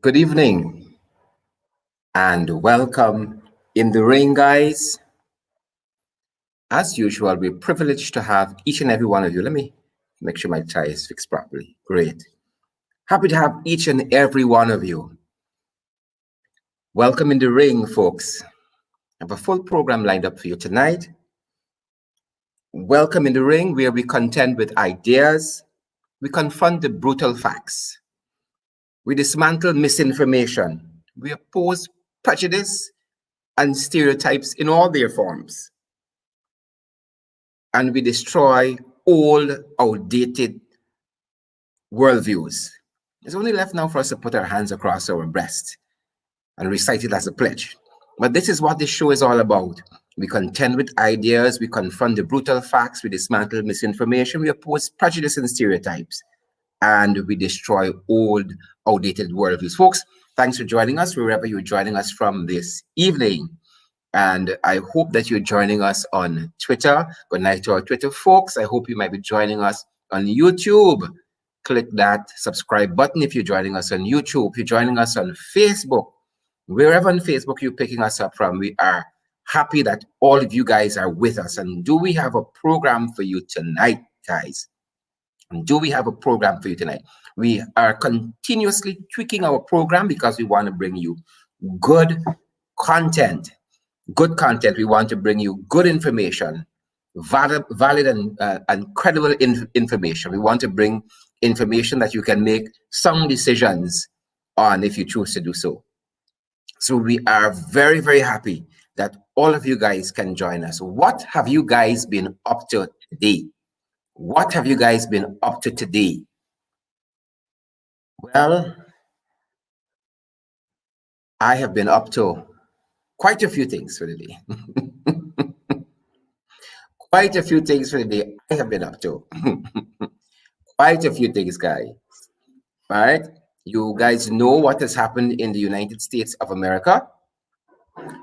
Good evening and welcome in the ring, guys. As usual, we're privileged to have each and every one of you. Let me make sure my tie is fixed properly. Great. Happy to have each and every one of you. Welcome in the ring, folks. I have a full program lined up for you tonight. Welcome in the ring, where we contend with ideas, we confront the brutal facts, we dismantle misinformation, we oppose prejudice and stereotypes in all their forms, and we destroy old, outdated worldviews. It's only left now for us to put our hands across our breast and recite it as a pledge. But this is what this show is all about. We contend with ideas, we confront the brutal facts, we dismantle misinformation, we oppose prejudice and stereotypes, and we destroy old, outdated worldviews. Folks, thanks for joining us wherever you're joining us from this evening. And I hope that you're joining us on Twitter. Good night to our Twitter folks. I hope you might be joining us on YouTube. Click that subscribe button if you're joining us on YouTube. If you're joining us on Facebook, wherever on Facebook you're picking us up from, we are happy that all of you guys are with us. And do we have a program for you tonight, guys? Do we have a program for you tonight? We are continuously tweaking our program because we want to bring you good content. Good content. We want to bring you good information, valid and credible information. We want to bring information that you can make sound decisions on if you choose to do so. So we are very, very happy that all of you guys can join us. What have you guys been up to today? What have you guys been up to today? Well, I have been up to quite a few things for the day. Quite a few things for the day I have been up to. Quite a few things, guys. All right? You guys know what has happened in the United States of America.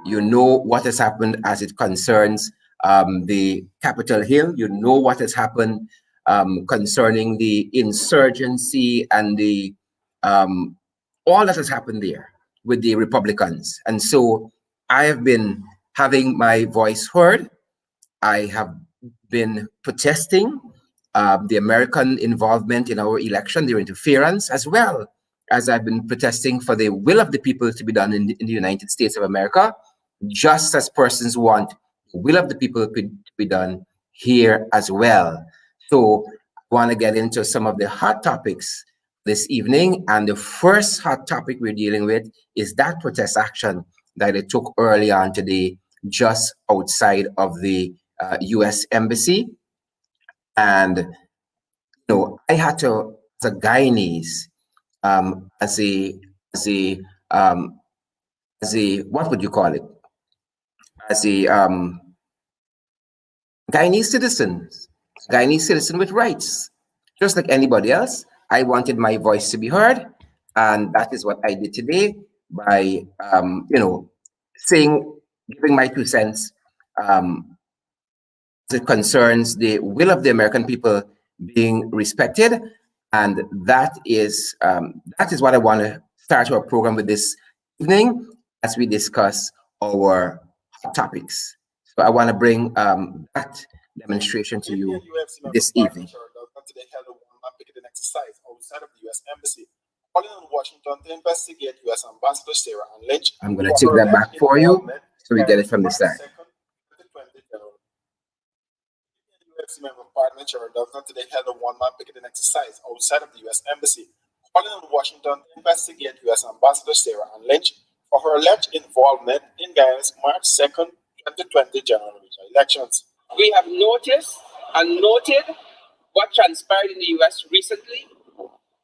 You know what has happened as it concerns the Capitol Hill. You know what has happened concerning the insurgency and the all that has happened there with the Republicans. And so I have been having my voice heard. I have been protesting the American involvement in our election, their interference, as well as I've been protesting for the will of the people to be done in the United States of America, just as persons want the will of the people to be done here as well. So I want to get into some of the hot topics this evening. And the first hot topic we're dealing with is that protest action that it took early on today, just outside of the U.S. Embassy. And, you know, I had to, as a Guyanese, as a what would you call it? As a Guyanese citizen with rights, just like anybody else. I wanted my voice to be heard, and that is what I did today by, you know, giving my 2 cents as it concerns the will of the American people being respected. And that is what I want to start our program with this evening as we discuss our hot topics. So I want to bring that demonstration to you this evening. Today held a one-man picketing exercise outside of the U.S. Embassy, calling on Washington to investigate U.S. Ambassador 𝗂𝗏 I'm going to take that back for you so we get it from the start. UFC member partner 𝗂𝗏 today held a one-man picketing exercise outside of the U.S. Embassy, calling on Washington to investigate U.S. Ambassador 𝗂𝗏 for her alleged involvement in Guyana's March 2nd, 2020 general elections. We have noticed and noted what transpired in the U.S. recently,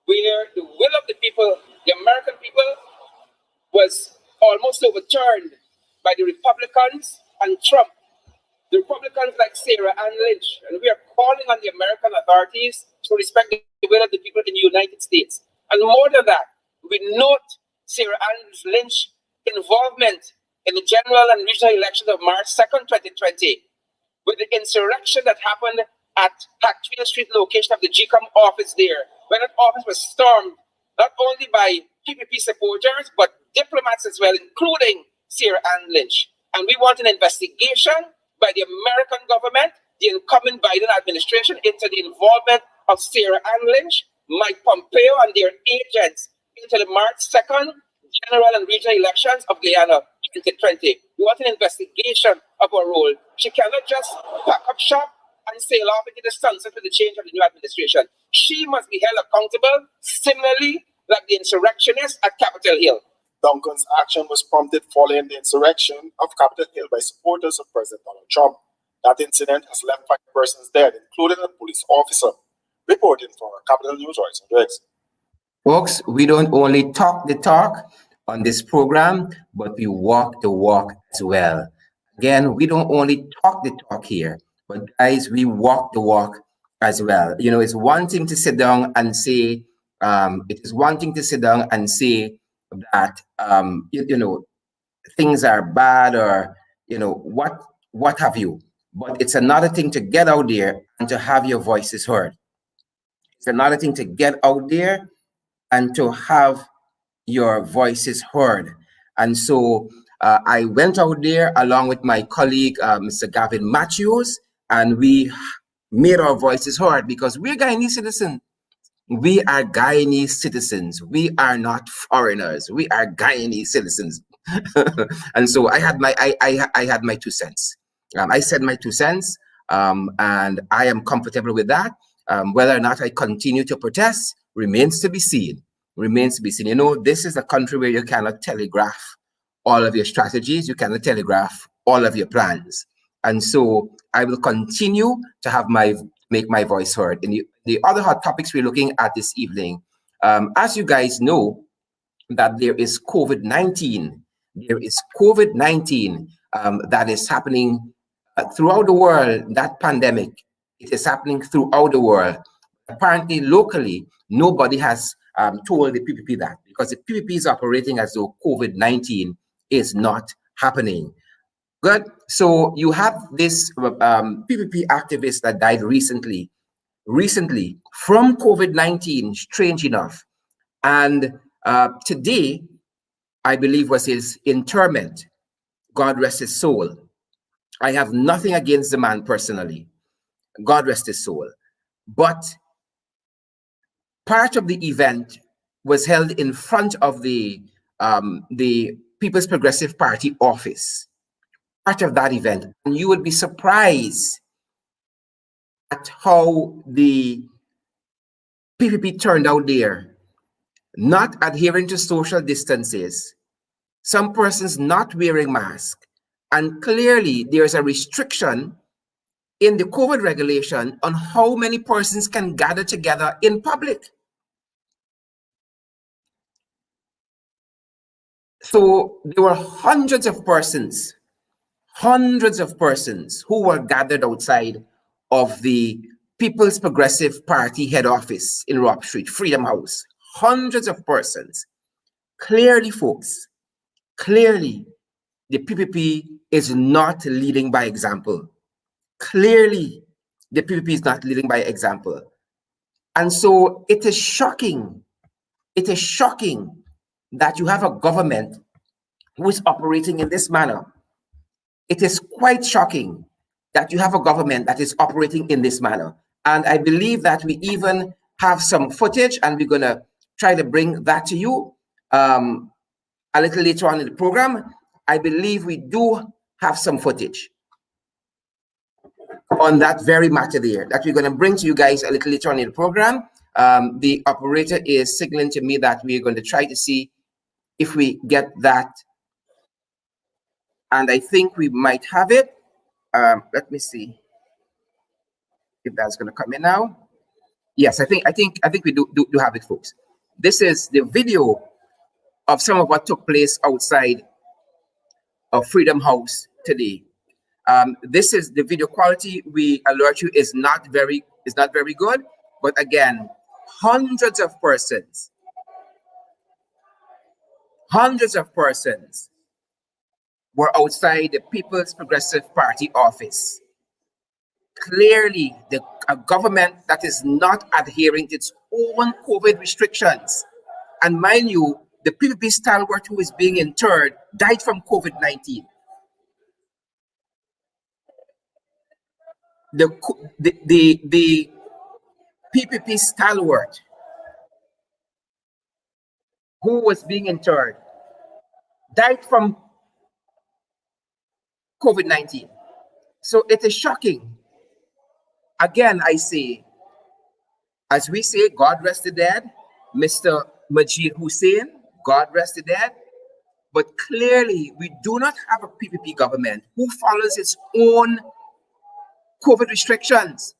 where the will of the people, the American people, was almost overturned by the Republicans and Trump. The Republicans like 𝗂𝗏, and we are calling on the American authorities to respect the will of the people in the United States. And more than that, we note 𝗂𝗏 involvement in the general and regional elections of March 2nd, 2020, with the insurrection that happened at Hatfield Street location of the GCOM office there, when that office was stormed not only by PPP supporters, but diplomats as well, including Sarah Ann Lynch. And we want an investigation by the American government, the incoming Biden administration, into the involvement of Sarah Ann Lynch, Mike Pompeo, and their agents into the March 2nd general and regional elections of Guyana 2020. We want an investigation of her role. She cannot just pack up shop and sail off into the sunset with the change of the new administration. She must be held accountable, similarly like the insurrectionists at Capitol Hill. Duncan's action was prompted following the insurrection of Capitol Hill by supporters of President Donald Trump. That incident has left 5 persons dead, including a police officer. Reporting for Capital News, Royce Hendricks. Folks, we don't only talk the talk on this program, but we walk the walk as well. Again, we don't only talk the talk here, but guys, we walk the walk as well. You know, it's one thing to sit down and say, that, you know, things are bad or, you know, what have you. But it's another thing to get out there and to have your voices heard. It's another thing to get out there and to have your voices heard. And so I went out there along with my colleague, Mr. 𝗵𝗵𝗧𝗵𝗵𝗵, and we made our voices heard because we're Guyanese citizens. We are Guyanese citizens. We are not foreigners. We are Guyanese citizens. And so I had my I had my 2 cents. I said my 2 cents, and I am comfortable with that. Whether or not I continue to protest remains to be seen. Remains to be seen. You know, this is a country where you cannot telegraph all of your strategies. You cannot telegraph all of your plans. And so I will continue to make my voice heard. In the other hot topics we're looking at this evening, as you guys know, that there is COVID-19. There is COVID-19 that is happening throughout the world. That pandemic, it is happening throughout the world. Apparently, locally, nobody has told the PPP that, because the PPP is operating as though COVID-19 is not happening. Good. So you have this PPP activist that died recently from COVID-19, strange enough. And today, I believe, was his interment. God rest his soul. I have nothing against the man personally. God rest his soul. But part of the event was held in front of the People's Progressive Party office. Part of that event, and you would be surprised at how the PPP turned out there, not adhering to social distances, some persons not wearing masks, and clearly there's a restriction in the COVID regulation on how many persons can gather together in public. So there were hundreds of persons who were gathered outside of the People's Progressive Party head office in Robb Street, Freedom House. Hundreds of persons. Clearly, folks, clearly, the PPP is not leading by example. Clearly, the PPP is not leading by example. And so it is shocking. It is shocking that you have a government who is operating in this manner. It is quite shocking that you have a government that is operating in this manner. And I believe that we even have some footage, and we're going to try to bring that to you a little later on in the program. I believe we do have some footage on that very matter there that we're going to bring to you guys a little later on in the program. The operator is signaling to me that we're going to try to see if we get that. And I think we might have it. Let me see if that's going to come in now. Yes, I think we do have it, folks. This is the video of some of what took place outside of Freedom House today. This is the video quality. We alert you is not very good. But again, hundreds of persons were outside the People's Progressive Party office. Clearly, a government that is not adhering to its own COVID restrictions. And mind you, the PPP stalwart who is being interred died from COVID-19. The PPP stalwart who was being interred died from COVID-19. So it is shocking. Again, I say, as we say, God rest the dead, Mr. 𝗪𝗵ćī 𝗜𝗵, God rest the dead. But clearly, we do not have a PPP government who follows its own COVID restrictions.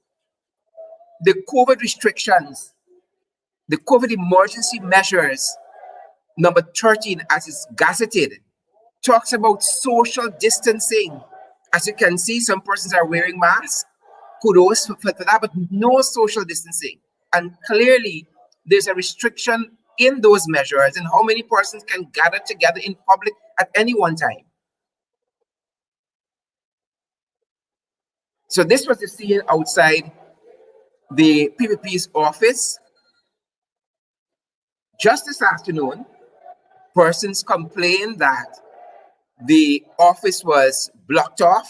The COVID restrictions, the COVID emergency measures, number 13, as it's gazetted, talks about social distancing. As you can see, some persons are wearing masks. Kudos for that, but no social distancing. And clearly, there's a restriction in those measures and how many persons can gather together in public at any one time. So this was the scene outside the PPP's office. Just this afternoon, persons complained that the office was blocked off.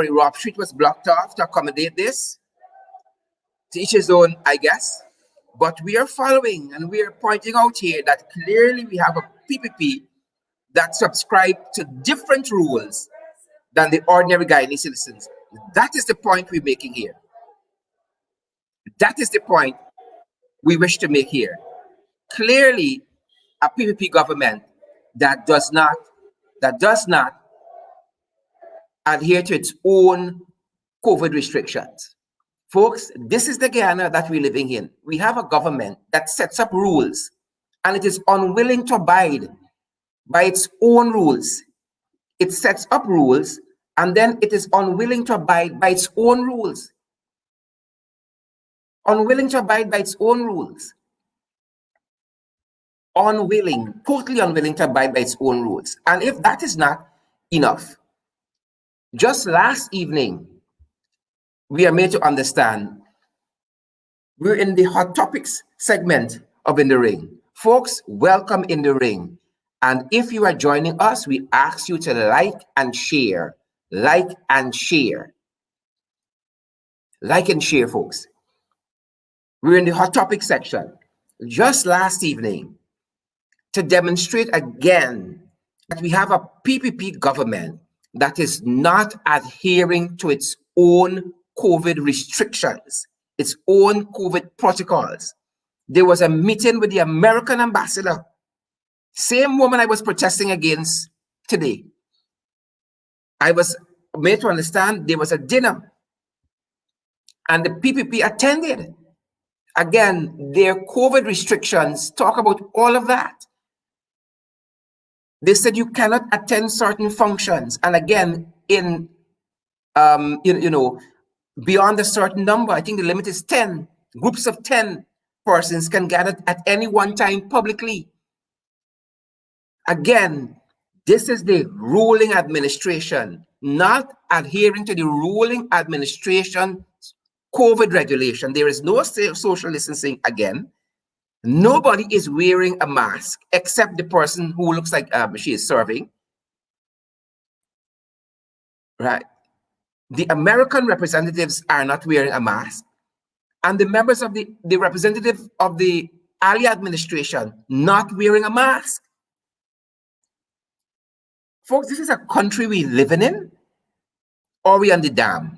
Rob Street was blocked off to accommodate this. To each his own, I guess. But we are following and we are pointing out here that clearly we have a PPP that subscribe to different rules than the ordinary Guyanese citizens. That is the point we're making here. That is the point we wish to make here. Clearly, a PPP government that does not adhere to its own COVID restrictions. Folks, this is the Guyana that we're living in. We have a government that sets up rules and it is unwilling to abide by its own rules. It sets up rules and then it is unwilling to abide by its own rules. Unwilling to abide by its own rules. Unwilling, totally unwilling to abide by its own rules. And if that is not enough, just last evening, we are made to understand we're in the hot topics segment of In the Ring. Folks, welcome In the Ring. And if you are joining us, we ask you to like and share. Like and share. Like and share, folks. We're in the hot topic section. Just last evening, to demonstrate again that we have a PPP government that is not adhering to its own COVID restrictions, its own COVID protocols. There was a meeting with the American ambassador, same woman I was protesting against today. I was made to understand there was a dinner and the PPP attended. Again, their COVID restrictions talk about all of that. They said you cannot attend certain functions. And again, in, beyond a certain number, I think the limit is 10. Groups of 10 persons can gather at any one time publicly. Again, this is the ruling administration not adhering to the ruling administration COVID regulation. There is no social distancing again. Nobody is wearing a mask except the person who looks like she is serving. Right? The American representatives are not wearing a mask. And the members of the representative of the Ali administration not wearing a mask. Folks, this is a country we living in, or we on the dam?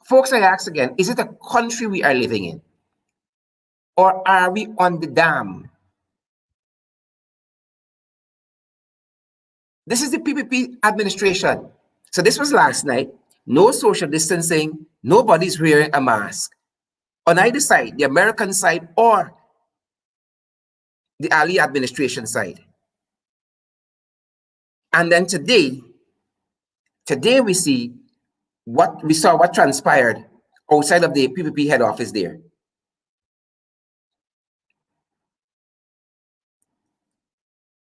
Folks, I ask again, is it a country we are living in? Or are we on the dam? This is the PPP administration. So this was last night. No social distancing. Nobody's wearing a mask. On either side, the American side or the Ali administration side. And then today we see what transpired outside of the PPP head office there.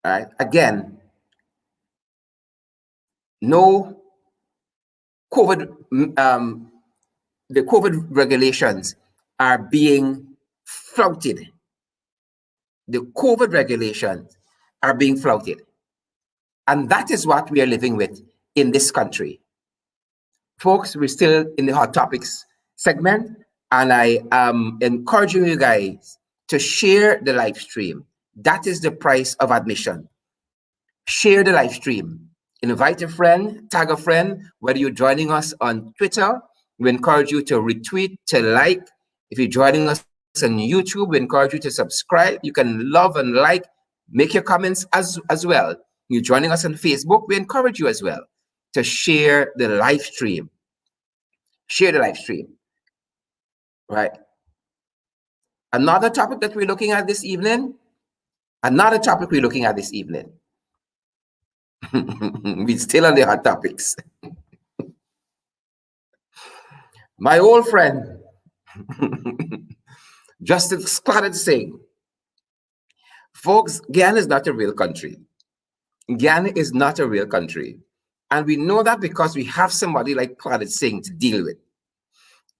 All right, again, no COVID, the COVID regulations are being flouted. The COVID regulations are being flouted. And that is what we are living with in this country. Folks, we're still in the Hot Topics segment, and I am encouraging you guys to share the live stream. That is the price of admission. Share the live stream. Invite a friend, tag a friend, whether you're joining us on Twitter. We encourage you to retweet, to like. If you're joining us on YouTube, we encourage you to subscribe. You can love and like, make your comments as well. You're joining us on Facebook, we encourage you as well to share the live stream. Share the live stream. Right. Another topic that we're looking at this evening. We're still on the hot topics. My old friend, Justice 𝗪𝗏. Folks, Guyana is not a real country. Guyana is not a real country. And we know that because we have somebody like 𝗪𝗏 to deal with.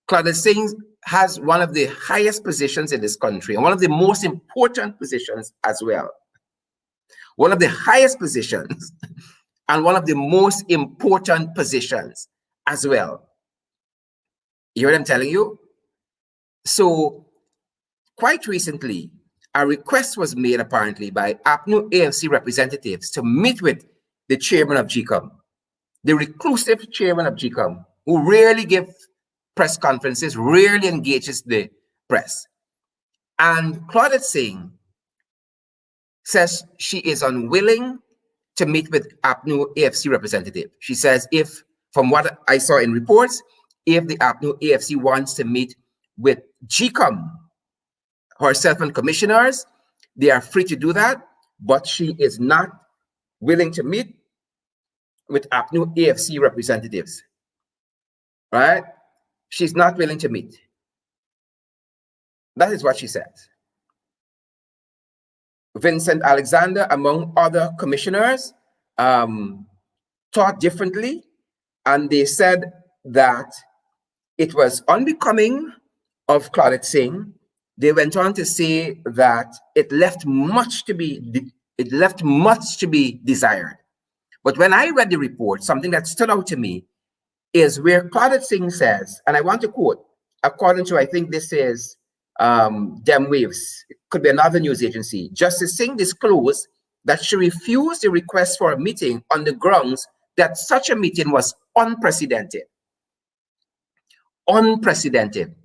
𝗪𝗏 has one of the highest positions in this country and one of the most important positions as well. One of the highest positions and one of the most important positions as well. You hear what I'm telling you? So quite recently, a request was made apparently by 𝗵𝗛 representatives to meet with the chairman of 𝗁𝗂COM, the reclusive chairman of 𝗁𝗂COM, who rarely gives press conferences, rarely engages the press. And 𝗪𝗏 says she is unwilling to meet with 𝗵𝗛 representative. She says if, from what I saw in reports, if the 𝗵𝗛 wants to meet with 𝗁𝗂COM, herself and commissioners, they are free to do that, but she is not willing to meet with 𝗵𝗛 representatives. Right? She's not willing to meet. That is what she says. Vincent Alexander, among other commissioners, thought differently, and they said that it was unbecoming of 𝗪𝗏. They went on to say that it left much to be desired. But when I read the report, something that stood out to me is where 𝗪𝗏 says, and I want to quote, according to, I think this is 𝗪𝗵𝟐, it could be another news agency, Justice Singh disclosed that she refused the request for a meeting on the grounds that such a meeting was unprecedented. Unprecedented.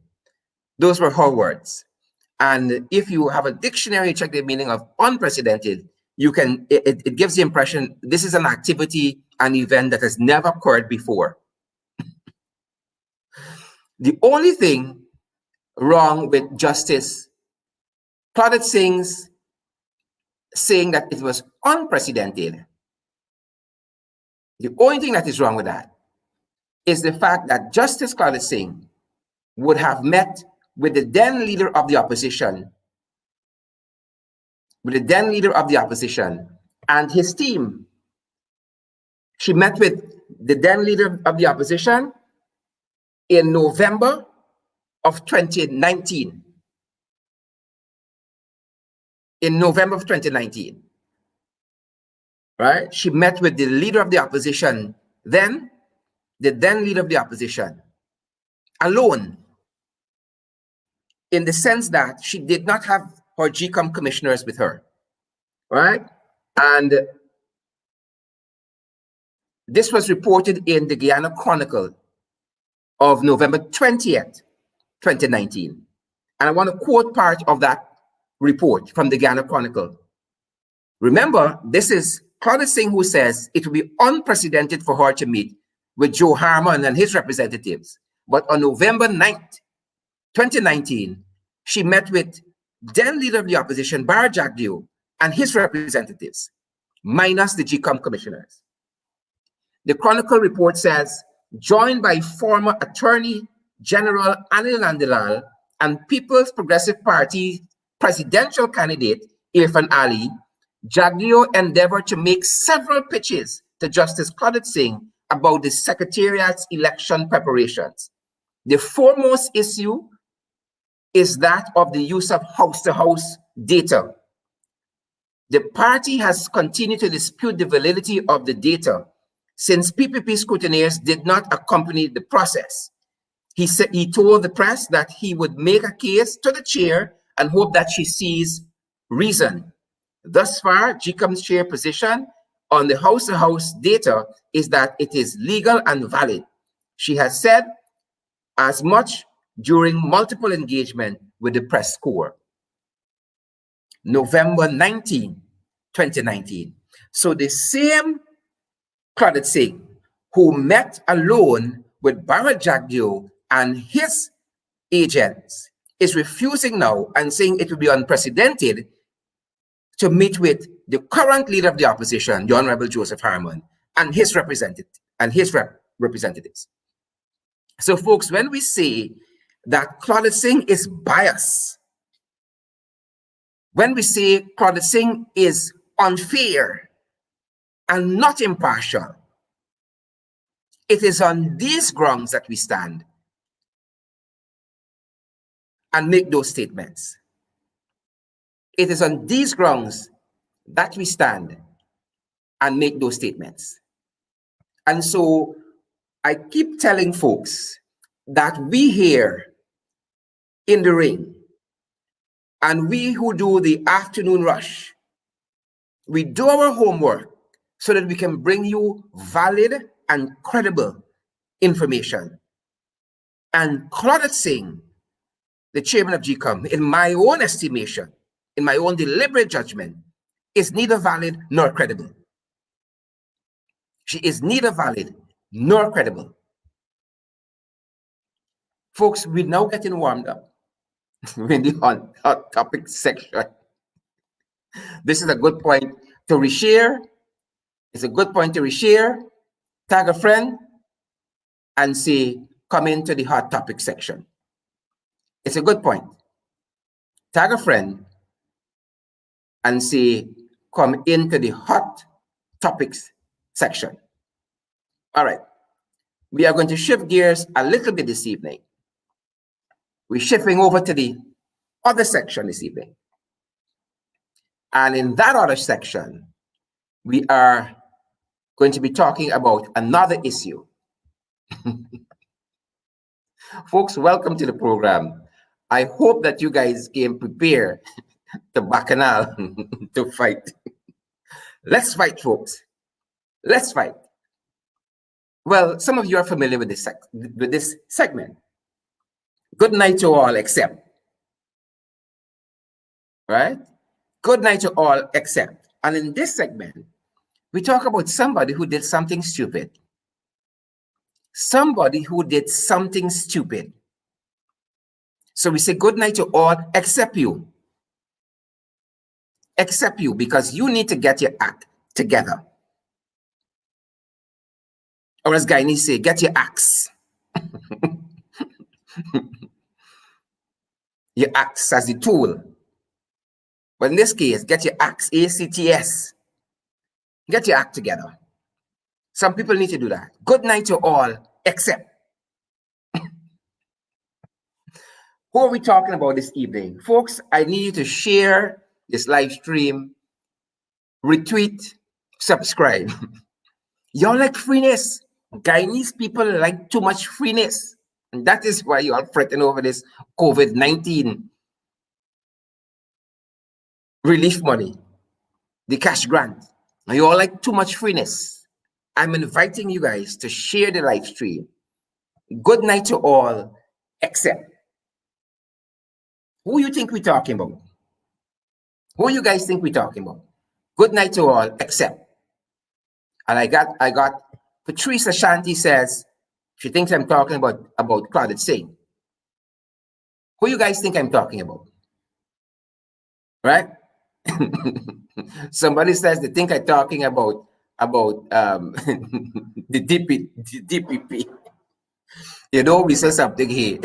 Those were her words. And if you have a dictionary, check the meaning of unprecedented, you can, it gives the impression this is an activity, an event that has never occurred before. The only thing wrong with Justice 𝗪𝗏 saying that it was unprecedented, the only thing that is wrong with that is the fact that Justice 𝗪𝗏 would have met with the then leader of the opposition, and his team. She met with the then leader of the opposition in November of 2019. In November of 2019, right? She met with the leader of the opposition then, the then leader of the opposition, alone, in the sense that she did not have her 𝗁𝗂COM commissioners with her, right? And this was reported in the Guyana Chronicle of November 20th, 2019. And I want to quote part of that report from the Guyana Chronicle. Remember, this is 𝗪𝗏 who says it will be unprecedented for her to meet with Joe Harmon and his representatives. But on November 9th, 2019, she met with then leader of the opposition, Barra Jagdeo, and his representatives, minus the 𝗁𝗂COM commissioners. The Chronicle report says, joined by former Attorney General Anil Nandlall and People's Progressive Party presidential candidate Irfan Ali, Jagdeo endeavored to make several pitches to Justice 𝗪𝗏 about the Secretariat's election preparations. The foremost issue is that of the use of house-to-house data. The party has continued to dispute the validity of the data since PPP scrutineers did not accompany the process. He told the press that he would make a case to the chair and hope that she sees reason. Thus far, GCOM's chair position on the house-to-house data is that it is legal and valid. She has said as much during multiple engagement with the press corps. November 19, 2019. So the same 𝗪𝗧 who met alone with Barrett Jagdeo and his agents is refusing now and saying it will be unprecedented to meet with the current leader of the opposition, the Honorable Joseph Harmon, and his representatives. So folks, when we say that 𝗪𝗧 is biased, when we say 𝗪𝗧 is unfair and not impartial, it is on these grounds that we stand and make those statements. It is on these grounds that we stand and make those statements. And so I keep telling folks that we here in the ring and we who do the afternoon rush, we do our homework so that we can bring you valid and credible information. And 𝗪𝗧, the chairman of GCOM, in my own estimation, in my own deliberate judgment, is neither valid nor credible. She is neither valid nor credible. Folks, we're now getting warmed up in the hot topic section. This is a good point to reshare. It's a good point to reshare, tag a friend, and say, come into the hot topic section. It's a good point. Tag a friend and say, come into the hot topics section. All right. We are going to shift gears a little bit this evening. We're shifting over to the other section this evening. And in that other section, we are going to be talking about another issue. Folks, welcome to the program. I hope that you guys came prepared to bacchanal to fight. Let's fight, folks. Let's fight. Well, some of you are familiar with this segment. Good night to all except. Right? Good night to all except. And in this segment, we talk about somebody who did something stupid. Somebody who did something stupid. So we say good night to all except you. Except you, because you need to get your act together. Or as Guyanese say, get your axe. Your axe as the tool. But in this case, get your axe, A-C-T-S. Get your act together. Some people need to do that. Good night to all, except. Who are we talking about this evening? Folks, I need you to share this live stream, retweet, subscribe. Y'all like freeness. Guyanese people like too much freeness. And that is why you are fretting over this COVID-19 relief money, the cash grant. And you all like too much freeness. I'm inviting you guys to share the live stream. Good night to all, except. Who you think we're talking about? Who you guys think we're talking about? Good night to all, except. And I got Patrice Ashanti says, she thinks I'm talking about 𝗪𝗧. Who you guys think I'm talking about? Right? Somebody says they think I'm talking about the DPP. You know, we say something here.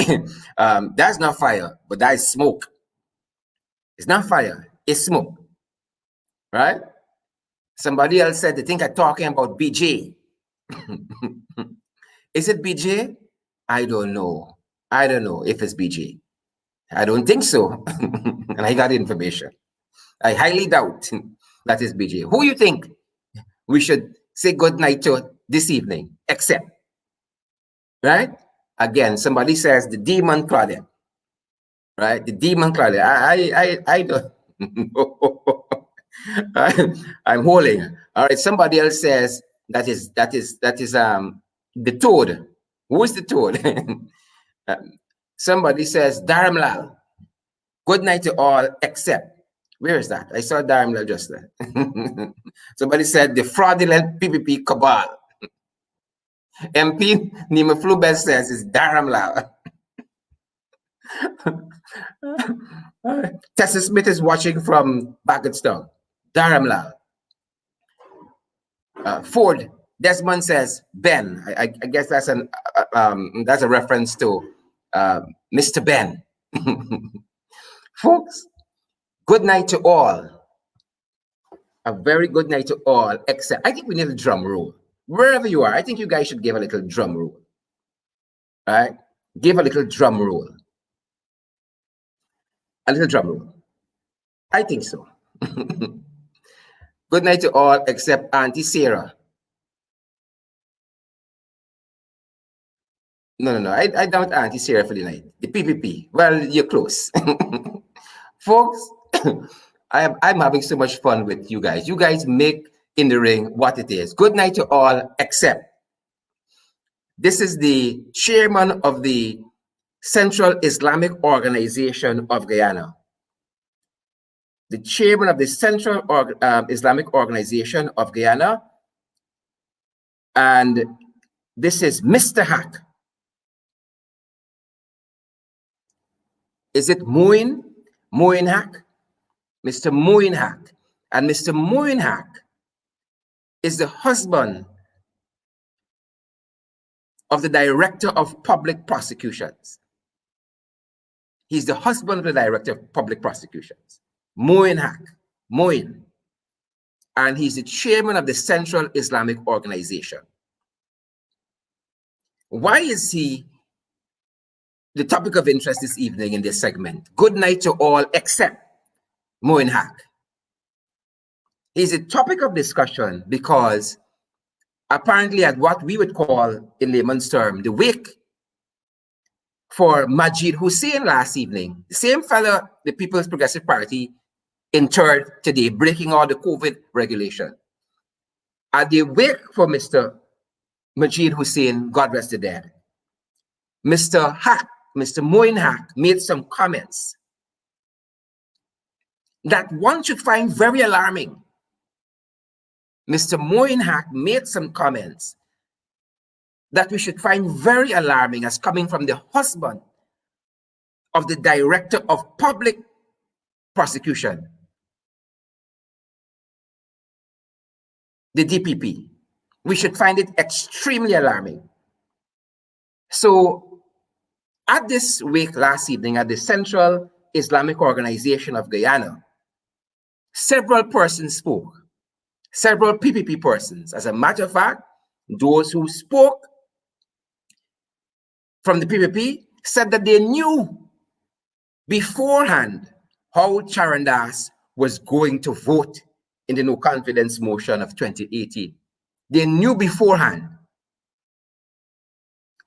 That's not fire, but that is smoke. It's not fire, it's smoke. Right? Somebody else said they think I'm talking about BJ. Is it BJ? I don't know. I don't know if it's BJ. I don't think so. And I got information. I highly doubt that is BJ. Who you think we should say good night to this evening? Except, right? Again, somebody says the demon Claudette, right? The demon Claudette. I don't know. I'm holding. All right. Somebody else says that is the toad. Who is the toad? Somebody says 𝗪𝗵. Good night to all except. Where is that? I saw 𝗪𝗵 just there. Somebody said the fraudulent PPP cabal. MP 𝗪𝗵cie says it's 𝗪𝗵. Tessa Smith is watching from Pakistan. 𝗪𝗵. Ford Desmond says Ben. I guess that's a reference to Mr. Ben. Folks, good night to all. A very good night to all, except I think we need a drum roll. Wherever you are, I think you guys should give a little drum roll. All right? Give a little drum roll. A little drum roll. I think so. Good night to all except Auntie Sarah. No. I doubt Auntie Sarah for the night. The PPP. Well, you're close. Folks, I'm having so much fun with you guys. You guys make In the Ring what it is. Good night to all except this is the chairman of the Central Islamic Organization of Guyana. The chairman of the Central Islamic Organization of Guyana. And this is Mr. Hack. Is it 𝗵𝗵 Hack? Mr. 𝗵𝗵 Hack. And Mr. 𝗵𝗵 Hack is the husband of the Director of Public Prosecutions. He's the husband of the Director of Public Prosecutions. 𝗵𝗵 Hack. 𝗵𝗵. And he's the chairman of the Central Islamic Organization. Why is he the topic of interest this evening in this segment? Good night to all except 𝗵𝗵 Hack. He's a topic of discussion because apparently at what we would call in layman's term the wake for 𝗪𝗏 𝗧𝗵𝗵 last evening, the same fellow the People's Progressive Party interred today, breaking all the COVID regulation. At the wake for Mr. 𝗪𝗏 𝗧𝗵𝗵, God rest the dead, Mr. Hack, Mr. 𝗵𝗵 Hack made some comments that one should find very alarming. Mr. 𝗵𝗵 Hack made some comments that we should find very alarming as coming from the husband of the Director of Public Prosecution, the DPP. We should find it extremely alarming. So at this wake last evening at the Central Islamic Organization of Guyana, several persons spoke, several PPP persons. As a matter of fact, those who spoke from the PPP said that they knew beforehand how Charandas was going to vote in the no confidence motion of 2018. They knew beforehand.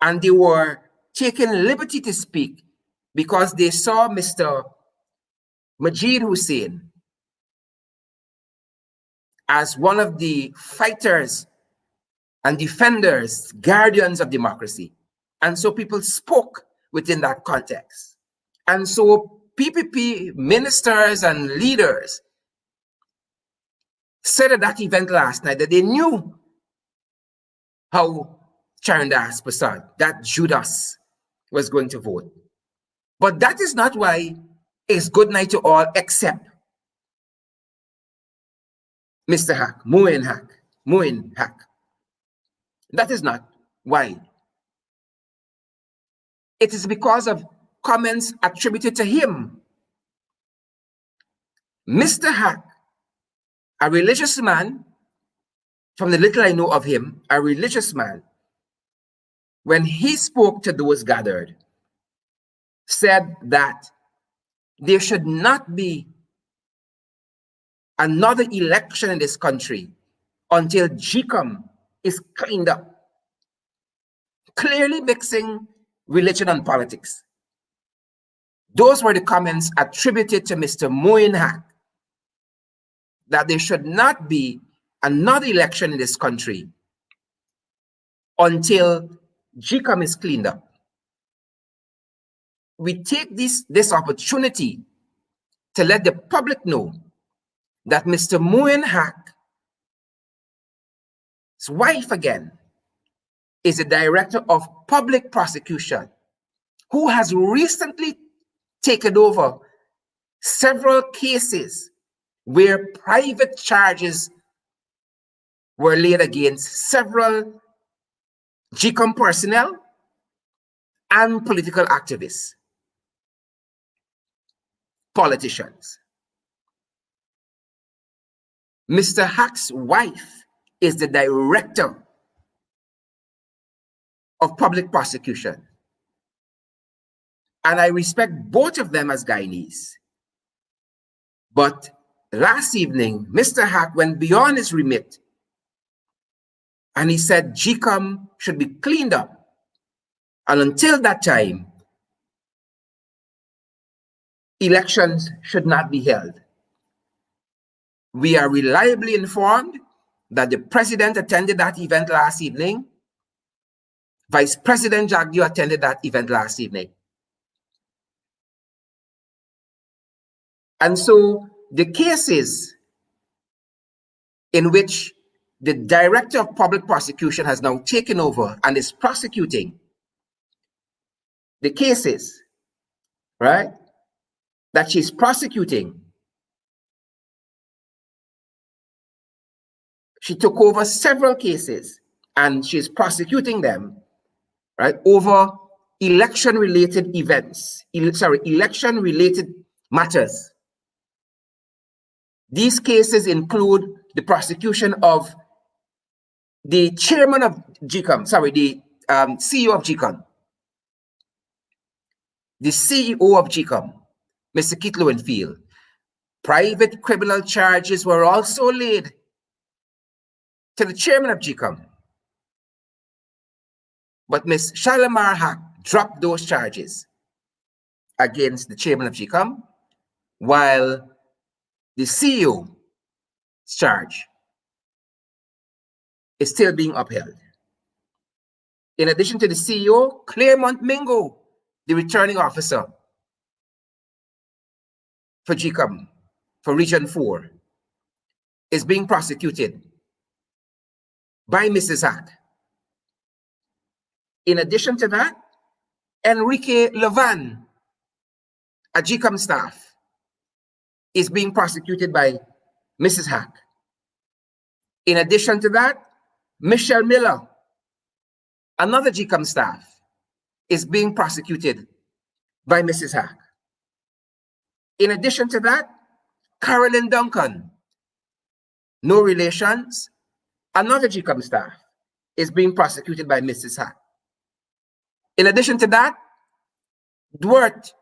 And they were taking liberty to speak because they saw Mr. 𝗪𝗏 𝗧𝗵𝗵 as one of the fighters and defenders, guardians of democracy. And so people spoke within that context. And so PPP ministers and leaders said at that event last night that they knew how Charandas Prasad, that Judas, was going to vote. But that is not why it's good night to all except Mr. Hack, 𝗵𝗵 Hack. That is not why. It is because of comments attributed to him. Mr. Hack, a religious man, from the little I know of him, a religious man, when he spoke to those gathered, said that there should not be another election in this country until 𝗁𝗵 is cleaned up, clearly mixing religion and politics. Those were the comments attributed to Mr. 𝗪𝗏, that there should not be another election in this country until 𝗁𝗵 is cleaned up. We take this opportunity to let the public know that Mr. 𝗪𝗏's wife again is the director of public prosecution, who has recently taken over several cases where private charges were laid against several 𝗁𝗵 personnel and political activists, politicians. Mr. 𝗏's wife is the director of public prosecution. And I respect both of them as Guyanese. But last evening, Mr. 𝗏 went beyond his remit and he said 𝗁𝗵 should be cleaned up. And until that time, elections should not be held. We are reliably informed that the president attended that event last evening. Vice President Jagdeo attended that event last evening. And so the cases in which the director of public prosecution has now taken over and is prosecuting, the cases, right, that she's prosecuting, she took over several cases and she's prosecuting them, right, over election-related events, election-related matters. These cases include the prosecution of the chairman of 𝗁𝗵, the CEO of 𝗁𝗵, the CEO of 𝗁𝗵, Mr. 𝗁𝗏 𝗏𝗵. Private criminal charges were also laid to the chairman of 𝗁𝗵. But Ms. Shalimar Haque dropped those charges against the chairman of 𝗁𝗵, while the CEO's charge is still being upheld. In addition to the CEO, Claremont Mingo, the returning officer for 𝗁𝗵, for Region 4, is being prosecuted by Mrs. Haque. In addition to that, Enrique Levan, a 𝗁𝗵 staff, is being prosecuted by Mrs. Haque. In addition to that, Michelle Miller, another 𝗁𝗵 staff, is being prosecuted by Mrs. Haque. In addition to that, Carolyn Duncan, no relations, another 𝗁𝗵 staff, is being prosecuted by Mrs. Haque. In addition to that, Dwert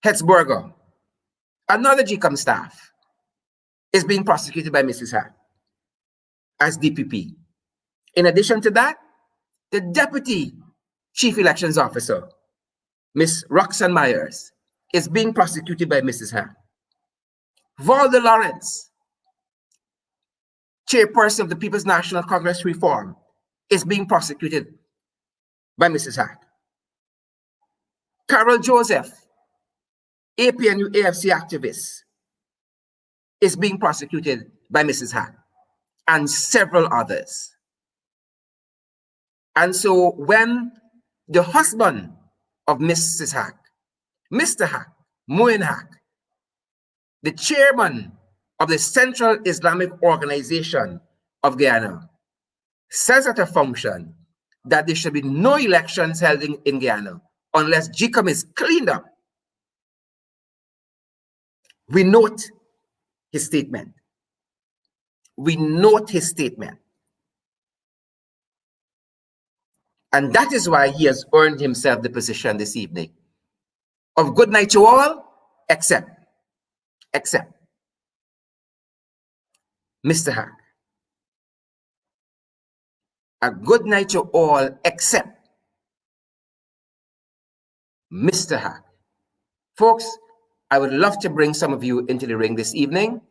Hetzberger, another 𝗁𝗵 staff, is being prosecuted by Mrs. Haque as DPP. In addition to that, the Deputy Chief Elections Officer, Ms. Roxanne Myers, is being prosecuted by Mrs. Haque. Valda Lawrence, Chairperson of the People's National Congress Reform, is being prosecuted by Mrs. Haque. Carol Joseph, APNU AFC activist, is being prosecuted by Mrs. Haque, and several others. And so when the husband of Mrs. Haque, Mr. Haque, 𝗪𝗏, the chairman of the Central Islamic Organization of Guyana, says at a function that there should be no elections held in Guyana unless 𝗁𝗵 is cleaned up, we note his statement. We note his statement. And that is why he has earned himself the position this evening. of good night to all, except Mr. Hack. A good night to all except Mr. Hack. Folks, I would love to bring some of you into the ring this evening.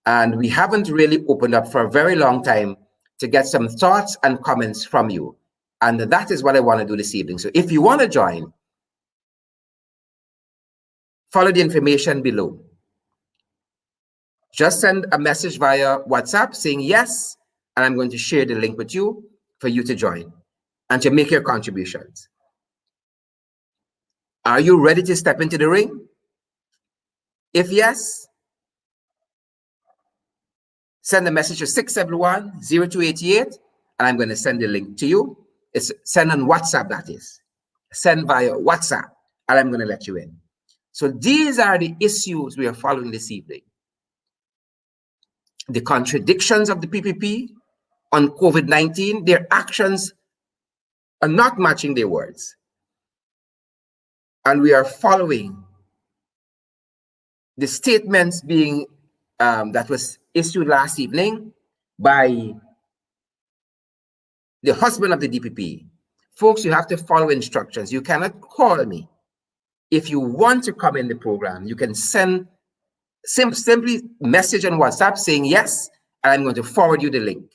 And we haven't really opened up for a very long time to get some thoughts and comments from you. And that is what I want to do this evening. So if you want to join, follow the information below. Just send a message via WhatsApp saying yes, and I'm going to share the link with you for you to join and to make your contributions. Are you ready to step into the ring? If yes, send a message to 671-0288, and I'm going to send the link to you. It's send on WhatsApp, that is. Send via WhatsApp, and I'm going to let you in. So these are the issues we are following this evening. The contradictions of the PPP on COVID-19, their actions are not matching their words. And we are following the statements being that was issued last evening by the husband of the DPP. Folks, you have to follow instructions. You cannot call me. If you want to come in the program, you can send simply message on WhatsApp saying yes, and I'm going to forward you the link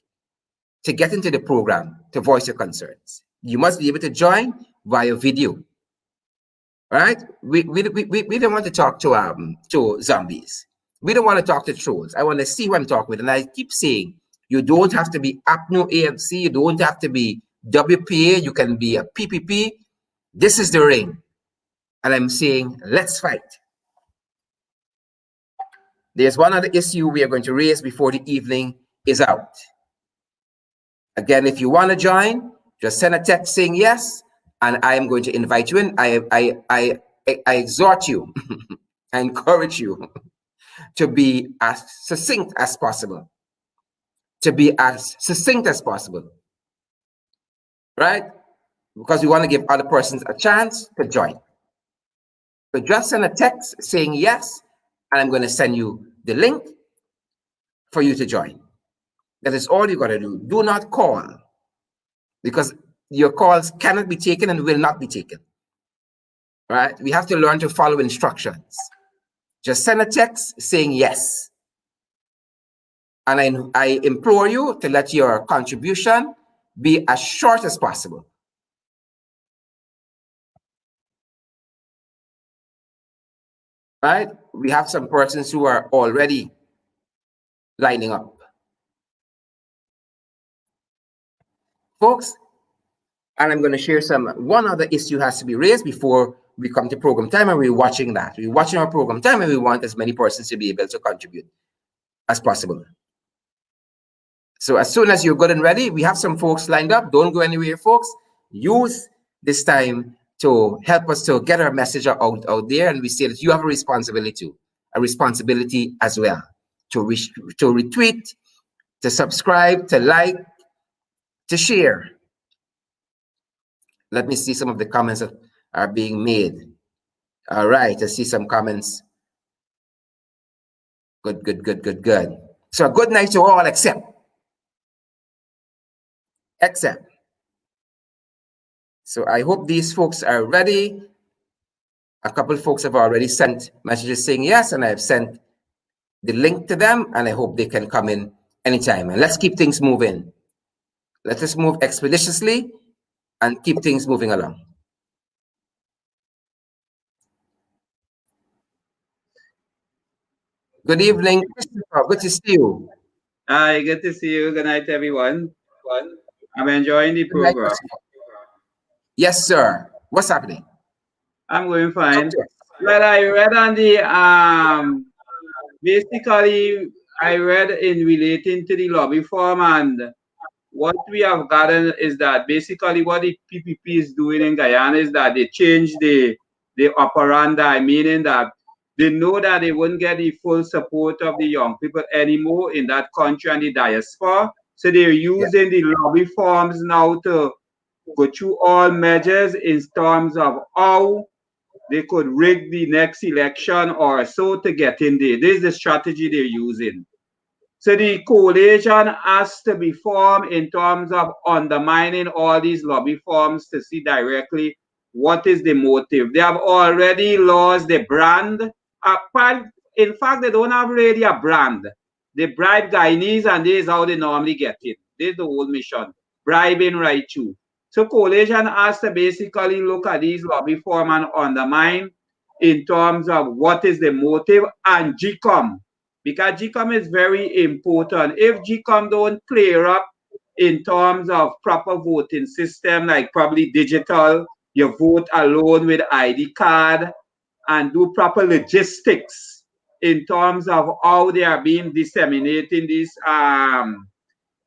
to get into the program to voice your concerns. You must be able to join via video. All right? We don't want to talk to zombies. We don't want to talk to trolls. I want to see who I'm talking with. And I keep saying, you don't have to be APNO AFC. You don't have to be WPA. You can be a PPP. This is the ring. And I'm saying, let's fight. There's one other issue we are going to raise before the evening is out. Again, if you want to join, just send a text saying yes, and I am going to invite you in. I exhort you, I encourage you to be as succinct as possible. Right? Because we want to give other persons a chance to join. So just send a text saying yes, and I'm going to send you the link for you to join. That is all you got to do. Do not call, because your calls cannot be taken and will not be taken. All right? We have to learn to follow instructions. Just send a text saying yes. And I implore you to let your contribution be as short as possible. Right? We have some persons who are already lining up. Folks, and I'm going to share one other issue has to be raised before we come to program time, and we're watching that. We're watching our program time, and we want as many persons to be able to contribute as possible. So as soon as you're good and ready, we have some folks lined up. Don't go anywhere, folks. Use this time to help us to get our message out there, and we say that you have a responsibility as well to retweet, to subscribe, to like, to share. Let me see some of the comments that are being made. All right, I see some comments. Good. So a good night to all except. So I hope these folks are ready. A couple of folks have already sent messages saying yes, and I have sent the link to them, and I hope they can come in anytime. And let's keep things moving. Let us move expeditiously and keep things moving along. Good evening, Christopher. Good to see you. Hi, good to see you. Good night, everyone. I'm enjoying the program. Yes, sir. What's happening? I'm going fine. Well, I read on the basically I read in relating to the lobby form, and what we have gotten is that basically what the PPP is doing in Guyana is that they changed the operandi, meaning that they know that they won't get the full support of the young people anymore in that country and the diaspora. So they're using the lobby forms now to go through all measures in terms of how they could rig the next election or so to get in there. This is the strategy they're using. So the coalition has to be formed in terms of undermining all these lobby firms to see directly what is the motive. They have already lost the brand. In fact, they don't have really a brand. They bribe Guyanese, and this is how they normally get it. This is the whole mission, bribing right through. So coalition has to basically look at these lobby firms and undermine in terms of what is the motive, and GCOM, because GCOM is very important. If GCOM don't clear up in terms of proper voting system, like probably digital, you vote alone with ID card, and do proper logistics in terms of how they are being disseminating these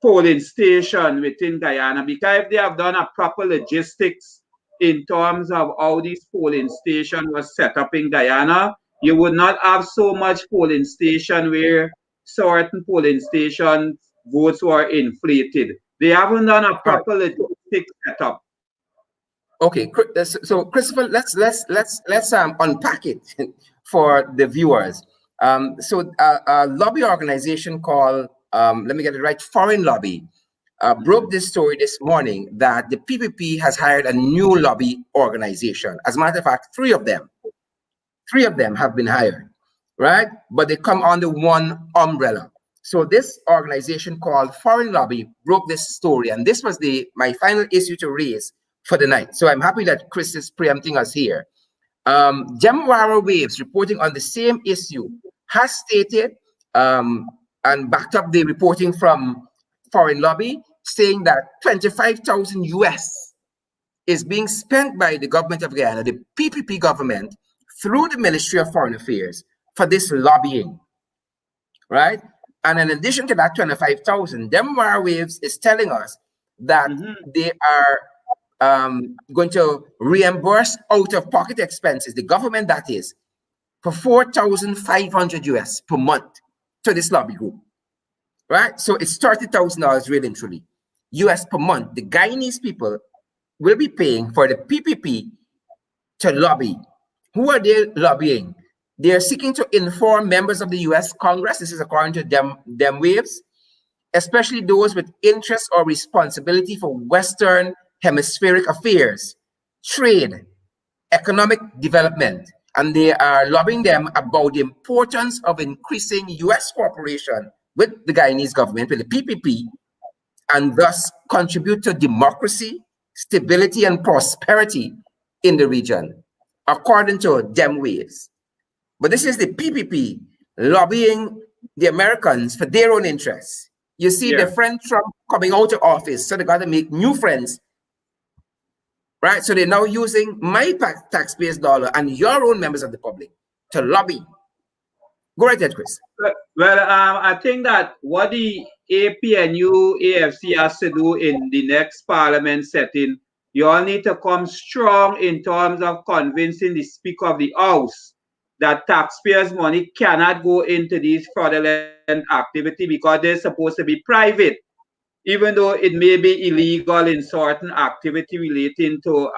polling station within Guyana, because if they have done a proper logistics in terms of how this polling station was set up in Guyana, you would not have so much polling station where certain polling station votes were inflated. They haven't done a proper logistics setup. Okay, so Christopher, let's unpack it for the viewers. So a lobby organization called let me get it right, Foreign Lobby, broke this story this morning that the PPP has hired a new lobby organization. As a matter of fact, three of them have been hired, right? But they come under one umbrella. So this organization called Foreign Lobby broke this story, and this was my final issue to raise for the night. So I'm happy that Chris is preempting us here. 𝗪𝗵cie reporting on the same issue has stated and backed up the reporting from Foreign Lobby, saying that 25,000 US is being spent by the government of Guyana, the PPP government, through the Ministry of Foreign Affairs for this lobbying, right? And in addition to that 25,000, 𝗪𝗪cie is telling us that they are going to reimburse out-of-pocket expenses, the government that is, for 4,500 US per month to this lobby group, right? So it's $30,000 really and truly US per month. The Guyanese people will be paying for the PPP to lobby. Who are they lobbying? They are seeking to inform members of the US Congress, this is according to 𝗪𝗪cie, especially those with interest or responsibility for Western hemispheric affairs, trade, economic development, and they are lobbying them about the importance of increasing US cooperation with the Guyanese government, with the PPP, and thus contribute to democracy, stability, and prosperity in the region, according to 𝗪𝗪cie. But this is the PPP lobbying the Americans for their own interests. You see the friend Trump coming out of office, so they got to make new friends, right? So they're now using my taxpayers' dollar and your own members of the public to lobby. Go right ahead, Chris. Well, I think that what the APNU AFC has to do in the next parliament setting, you all need to come strong in terms of convincing the Speaker of the House that taxpayers' money cannot go into these fraudulent activity because they're supposed to be private, even though it may be illegal in certain activity relating to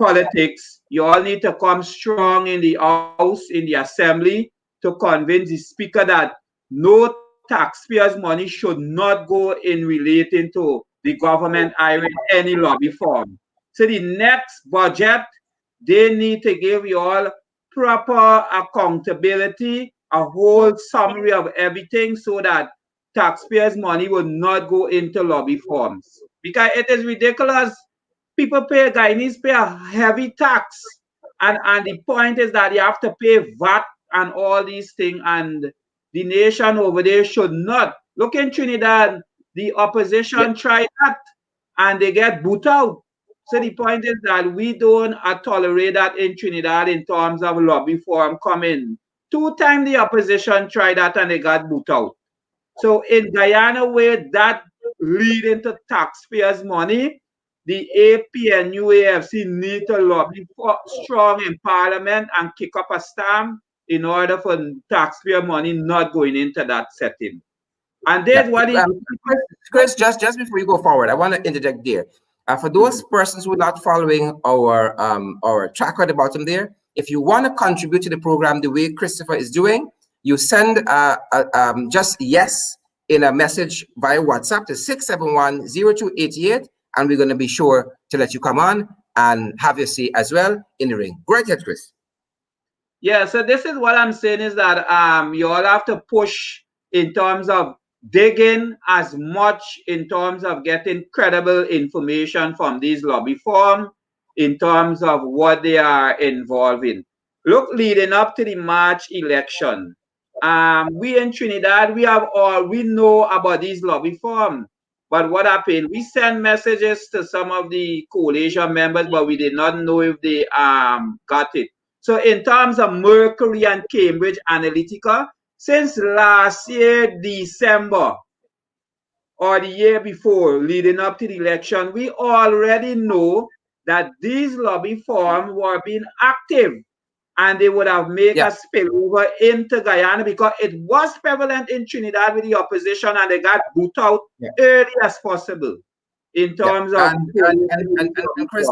politics. You all need to come strong in the House, in the Assembly, to convince the Speaker that no taxpayers' money should not go in relating to the government hiring any lobby firm. So the next budget, they need to give you all proper accountability, a whole summary of everything, so that taxpayers' money will not go into lobby firms. Because it is ridiculous. People pay, Guyanese pay a heavy tax. And the point is that you have to pay VAT and all these things, and the nation over there should not. Look in Trinidad, the opposition tried that and they get booted out. So the point is that we don't tolerate that in Trinidad in terms of lobby forum coming. 2 times the opposition tried that and they got booted out. So in Guyana, where that lead into taxpayers' money, the APNU AFC need to lobby strong in Parliament and kick up a stamp in order for taxpayer money not going into that setting. And there's what Chris, just before you go forward, I want to interject there. For those persons who are not following our track at the bottom there, if you want to contribute to the program the way Christopher is doing, you send just yes in a message via WhatsApp to 671-0288, and we're going to be sure to let you come on and have your say as well in the ring. Go ahead, Chris. Yeah, so this is what I'm saying is that you all have to push in terms of digging as much in terms of getting credible information from these lobby firms in terms of what they are involved in. Look, leading up to the March election, we in Trinidad, we know about these lobby firms. But what happened? We sent messages to some of the coalition members, but we did not know if they got it. So in terms of 𝗪𝗏 and Cambridge Analytica, since last year, December, or the year before, leading up to the election, we already know that these lobby firms were being active, and they would have made a spillover into Guyana because it was prevalent in Trinidad with the opposition, and they got booted out early as possible in terms of. And Chris,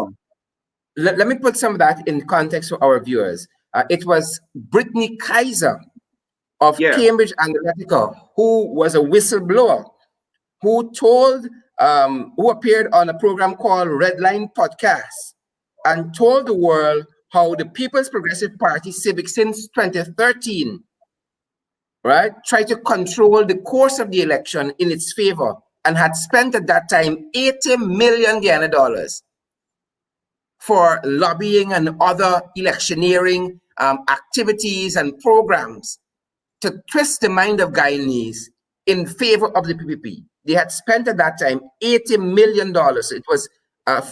let me put some of that in context for our viewers. It was 𝗪𝗏cie 𝗂𝗧𝗵𝗲 of Cambridge Analytica, who was a whistleblower, who told, who appeared on a program called Redline Podcast and told the world how the People's Progressive Party Civic since 2013, right, tried to control the course of the election in its favor and had spent at that time $80 million for lobbying and other electioneering activities and programs to twist the mind of Guyanese in favor of the PPP. They had spent at that time $80 million. It was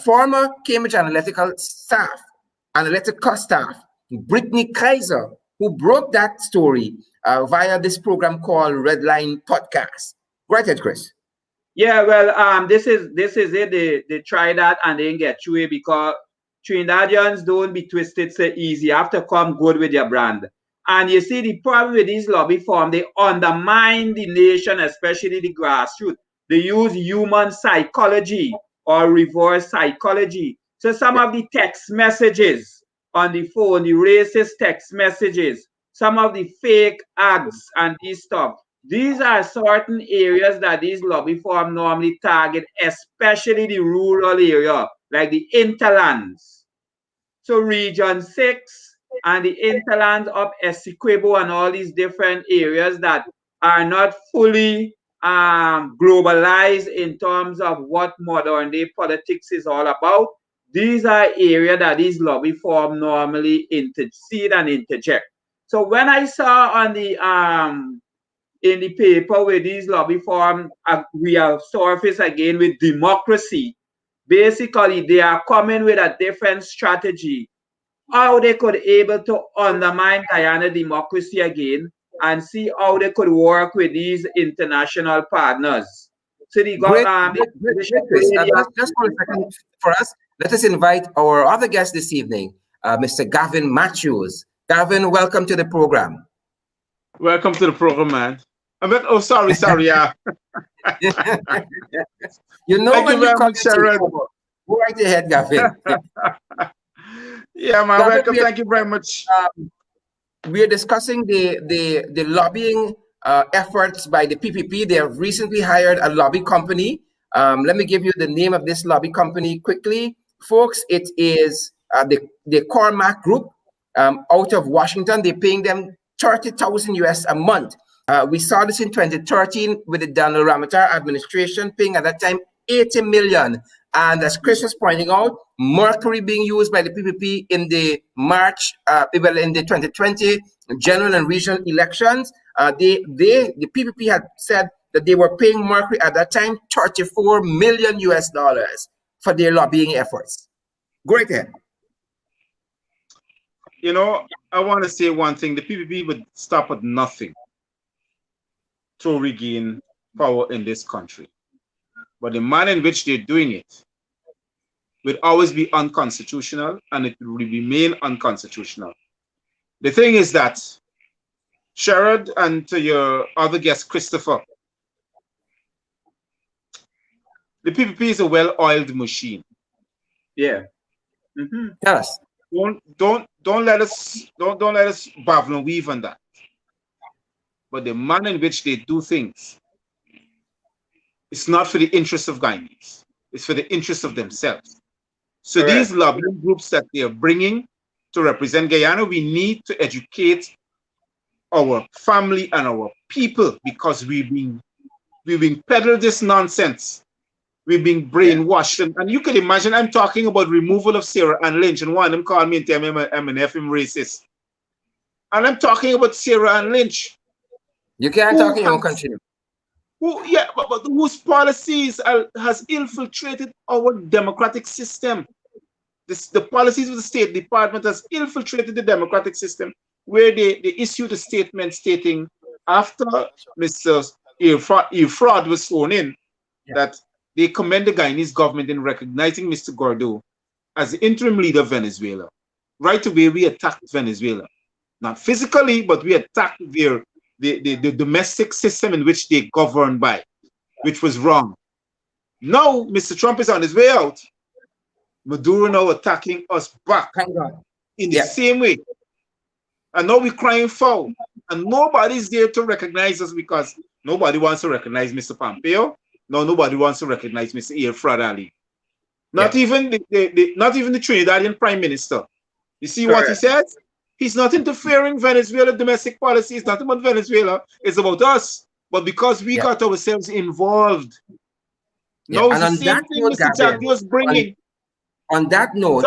former Cambridge Analytica staff, 𝗪𝗏cie 𝗂𝗧𝗵𝗲, who broke that story via this program called Redline Podcast. Go ahead, Chris. Yeah, well, this is it. They tried that and they didn't get through it because Trinidadians don't be twisted so easy. You have to come good with your brand. And you see, the problem with these lobby firms, they undermine the nation, especially the grassroots. They use human psychology or reverse psychology. So some of the text messages on the phone, the racist text messages, some of the fake ads and this stuff, these are certain areas that these lobby firms normally target, especially the rural area, like the interlands. So Region 6 and the interlands of Essequibo and all these different areas that are not fully globalized in terms of what modern day politics is all about. These are areas that these lobby firms normally intercede and interject. So when I saw on the in the paper with these lobby firms, we have surfaced again with democracy. Basically, they are coming with a different strategy, how they could able to undermine Guyana democracy again and see how they could work with these international partners. So the government. Just for a second for us, let us invite our other guest this evening, Mr. 𝗪𝗵𝟐. Gavin, welcome to the program. Welcome to the program, man. Oh, sorry, yeah. You know, thank when you you very much, Sharon. Go right ahead, Gavin. Yeah, man, Gavin, welcome. Thank you very much. We are discussing the lobbying efforts by the PPP. They have recently hired a lobby company. Let me give you the name of this lobby company quickly. Folks, it is the 𝗪𝗏 Group out of Washington. They're paying them $30,000 US a month. We saw this in 2013 with the Donald Ramotar administration, paying at that time $80 million. And as Chris was pointing out, 𝗪𝗏cie being used by the PPP in the in the 2020 general and regional elections. The PPP had said that they were paying 𝗪𝗏cie at that time $34 million US for their lobbying efforts. Go right ahead. You know, I want to say one thing. The PPP would stop at nothing to regain power in this country. But the manner in which they're doing it will always be unconstitutional, and it will remain unconstitutional. The thing is that, Sherrod, and to your other guest, Christopher, the PPP is a well-oiled machine. Yeah. Tell us. Don't let us baffle and weave on that. But the manner in which they do things, it's not for the interest of Guyanese. It's for the interest of themselves. So Correct. these lobbying groups that they are bringing to represent Guyana, we need to educate our family and our people, because we've been peddled this nonsense. We've been brainwashed. And you can imagine, I'm talking about removal of Sarah and Lynch, and one of them called me and tell me I'm an effing racist. And I'm talking about Sarah and Lynch. You can't talk in your own country. But whose policies has infiltrated our democratic system. The policies of the State Department has infiltrated the democratic system, where they issued a statement stating, after Mr. 𝗂𝗧 was sworn in, that they commend the Guyanese government in recognizing Mr. Guaidó as the interim leader of Venezuela. Right away, we attacked Venezuela. Not physically, but we attacked the domestic system in which they governed by, which was wrong. Now, Mr. Trump is on his way out. Maduro now attacking us back in the same way. And now we're crying foul. And nobody's there to recognize us, because nobody wants to recognize Mr. Pompeo. No, nobody wants to recognize Mr. 𝗂𝗧. Not even the Trinidadian Prime Minister. You see what he says? He's not interfering Venezuela domestic policy. It's not about Venezuela. It's about us. But because we got ourselves involved. Now, and the on same that thing note, Mr. Jack was bringing. On that note,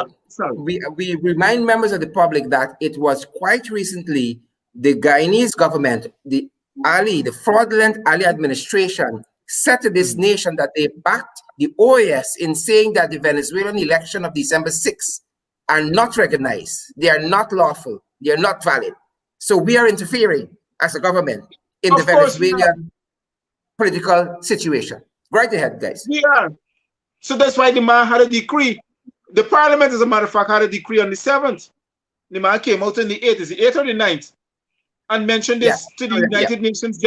we remind members of the public that it was quite recently the Guyanese government, the fraudulent Ali administration, said to this nation that they backed the OAS in saying that the Venezuelan election of December 6th are not recognized. They are not lawful. They are not valid. So we are interfering as a government in the Venezuelan political situation. Right ahead, guys. We are. So that's why the man had a decree. The parliament, as a matter of fact, had a decree on the 7th. The man came out on the 8th, is the 8th or the 9th, and mentioned this to the United Nations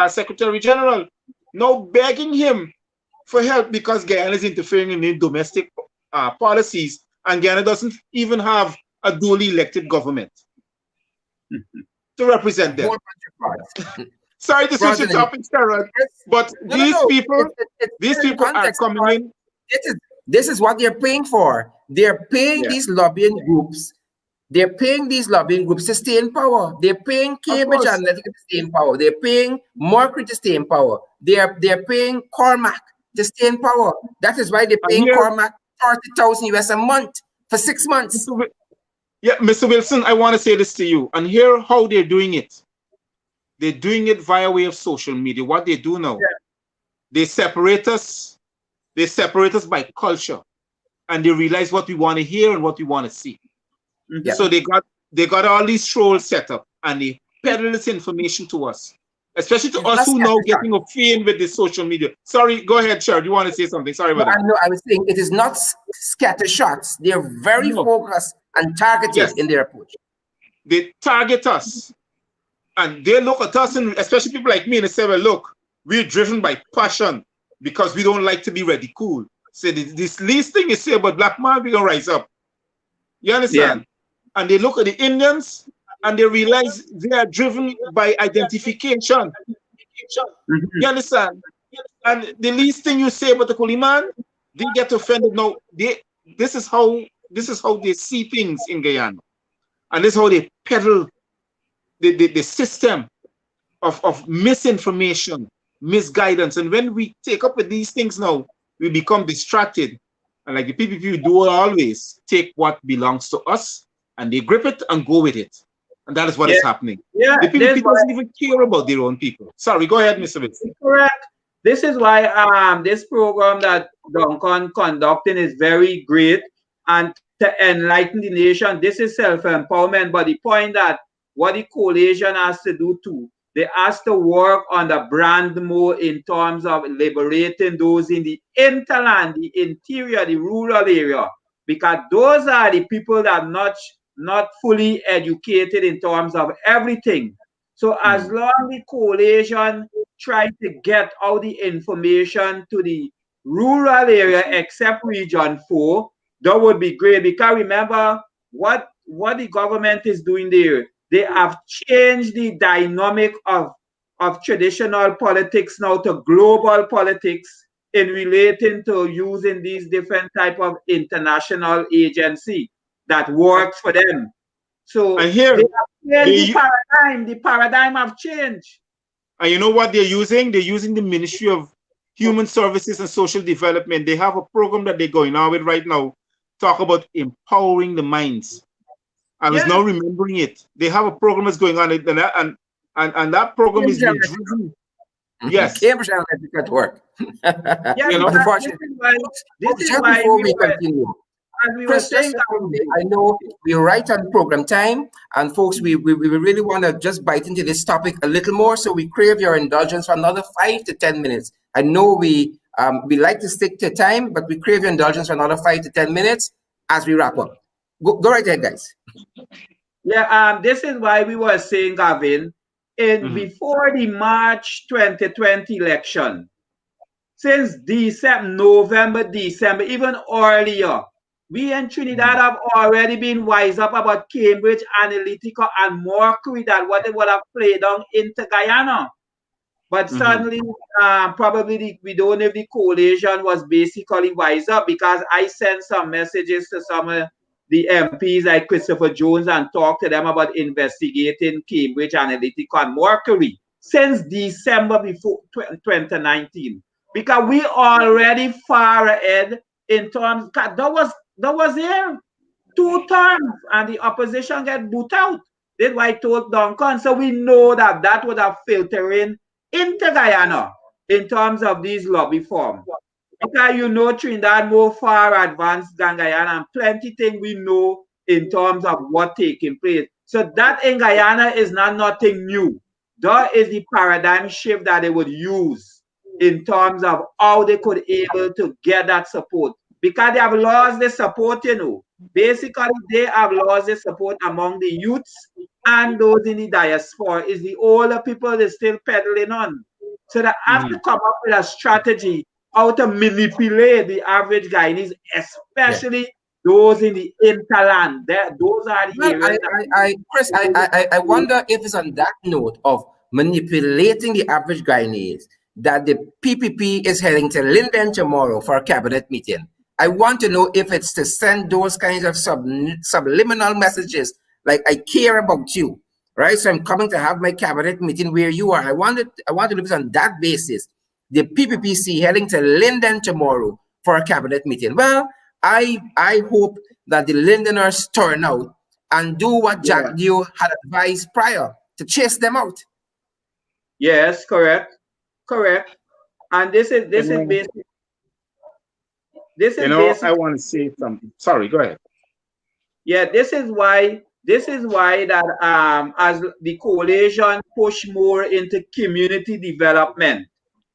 Secretary General, now begging him for help because Guyana is interfering in the domestic policies, and Guyana doesn't even have a duly elected government to represent them. Sorry to switch the topic, Sarah, but these people are coming in. This is what they're paying for. They're paying these lobbying groups. They're paying these lobbying groups to stay in power. They're paying Cambridge Analytica to stay in power. They're paying 𝗪𝗏 to stay in power. They're paying Cormac to stay in power. That is why they're paying Cormac $30,000 a month for 6 months. Mr. Wilson, I want to say this to you, and hear how they're doing it. They're doing it via way of social media. What they do now, they separate us. They separate us by culture, and they realize what we want to hear and what we want to see. So they got all these trolls set up, and they peddle this information to us, especially to us who now getting a fame with the social media. Sorry, go ahead, Cher. You want to say something? Sorry about that. I was saying it is not scatter shots. They're very focused and targeted in their approach. They target us, and they look at us, and especially people like me, and they say, well, look, we're driven by passion because we don't like to be ridiculed. So this least thing you say about black man, we're going to rise up. You understand? And they look at the Indians, and they realize they are driven by identification. You understand? And the least thing you say about the Kuli man, they get offended. Now, this is how they see things in Guyana. And this is how they peddle the system of misinformation, misguidance. And when we take up with these things now, we become distracted. And like the PPP do always, take what belongs to us, and they grip it and go with it. And that is what is happening. The PPP doesn't even care about their own people. Sorry, go ahead, Mr. Wilson. Correct. This is why this program that Duncan conducting is very great, and to enlighten the nation. This is self-empowerment, but the point that what the coalition has to do too, they has to work on the brand more in terms of liberating those in the interland, the interior, the rural area, because those are the people that are not fully educated in terms of everything. So as long as the coalition try to get all the information to the rural area except Region 4, that would be great, because remember what the government is doing there. They have changed the dynamic of traditional politics now to global politics in relating to using these different type of international agency that works for them. So and here, they have changed the paradigm. The paradigm have changed. And you know what they're using? They're using the Ministry of Human Services and Social Development. They have a program that they're going on with right now, talk about empowering the minds. I was now remembering it. They have a program that's going on, and that program is being driven. Yes. Cambridge Analytica at work. Yeah, you know, this is just why before we continue, Chris, I know we're right on program time, and folks, we really want to just bite into this topic a little more, so we crave your indulgence for another 5 to 10 minutes. I know we like to stick to time, but we crave your indulgence for another 5 to 10 minutes as we wrap up. Go right ahead, guys. Yeah, this is why we were saying, Gavin, before the March 2020 election, since November, December, even earlier, we in Trinidad have already been wise up about Cambridge Analytica and Mercury, that what they would have played on into Guyana. But suddenly, probably we don't know if the coalition was basically wise up, because I sent some messages to some of the MPs like Christopher Jones and talked to them about investigating Cambridge Analytica and Mercury since December before 2019. Because we already far ahead in terms, that was there 2 terms and the opposition get booted out. That's why I told Duncan. So we know that would have filtering into Guyana in terms of these lobby forms. Because you know Trinidad more far advanced than Guyana, and plenty things we know in terms of what taking place. So that in Guyana is nothing new. That is the paradigm shift that they would use in terms of how they could able to get that support. Because they have lost the support, you know. Basically, they have lost the support among the youths and those in the diaspora. Is the older people they're still peddling on. So they have to come up with a strategy how to manipulate the average Guyanese, especially those in the interland. Those are the areas. Chris, I wonder if it's on that note of manipulating the average Guyanese that the PPP is heading to Linden tomorrow for a cabinet meeting. I want to know if it's to send those kinds of subliminal messages, like I care about you, right? So I'm coming to have my cabinet meeting where you are. I want to look at it on that basis. The PPPC heading to Linden tomorrow for a cabinet meeting. Well, I hope that the Lindeners turn out and do what Jack Dio had advised prior, to chase them out. Yes, correct. And this is basic. I want to say something. Sorry, go ahead. Yeah, this is why that as the coalition push more into community development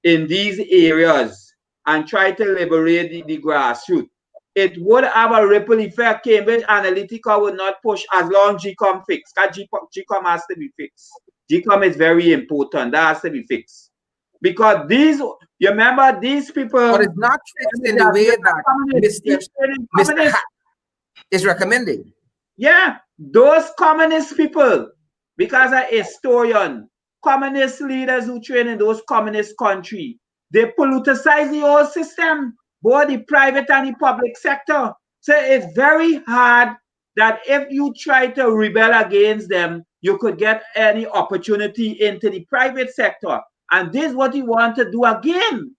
in these areas and try to liberate the grassroots, it would have a ripple effect. Cambridge Analytica would not push as long as GCOM fixed. GCOM has to be fixed. GCOM is very important. That has to be fixed. Because you remember these people. But it's not fixed in the way that Mr. Hat is recommending. Yeah, those communist people, because a historian, communist leaders who train in those communist countries, they politicize the whole system, both the private and the public sector. So it's very hard that if you try to rebel against them, you could get any opportunity into the private sector. And this is what you want to do again.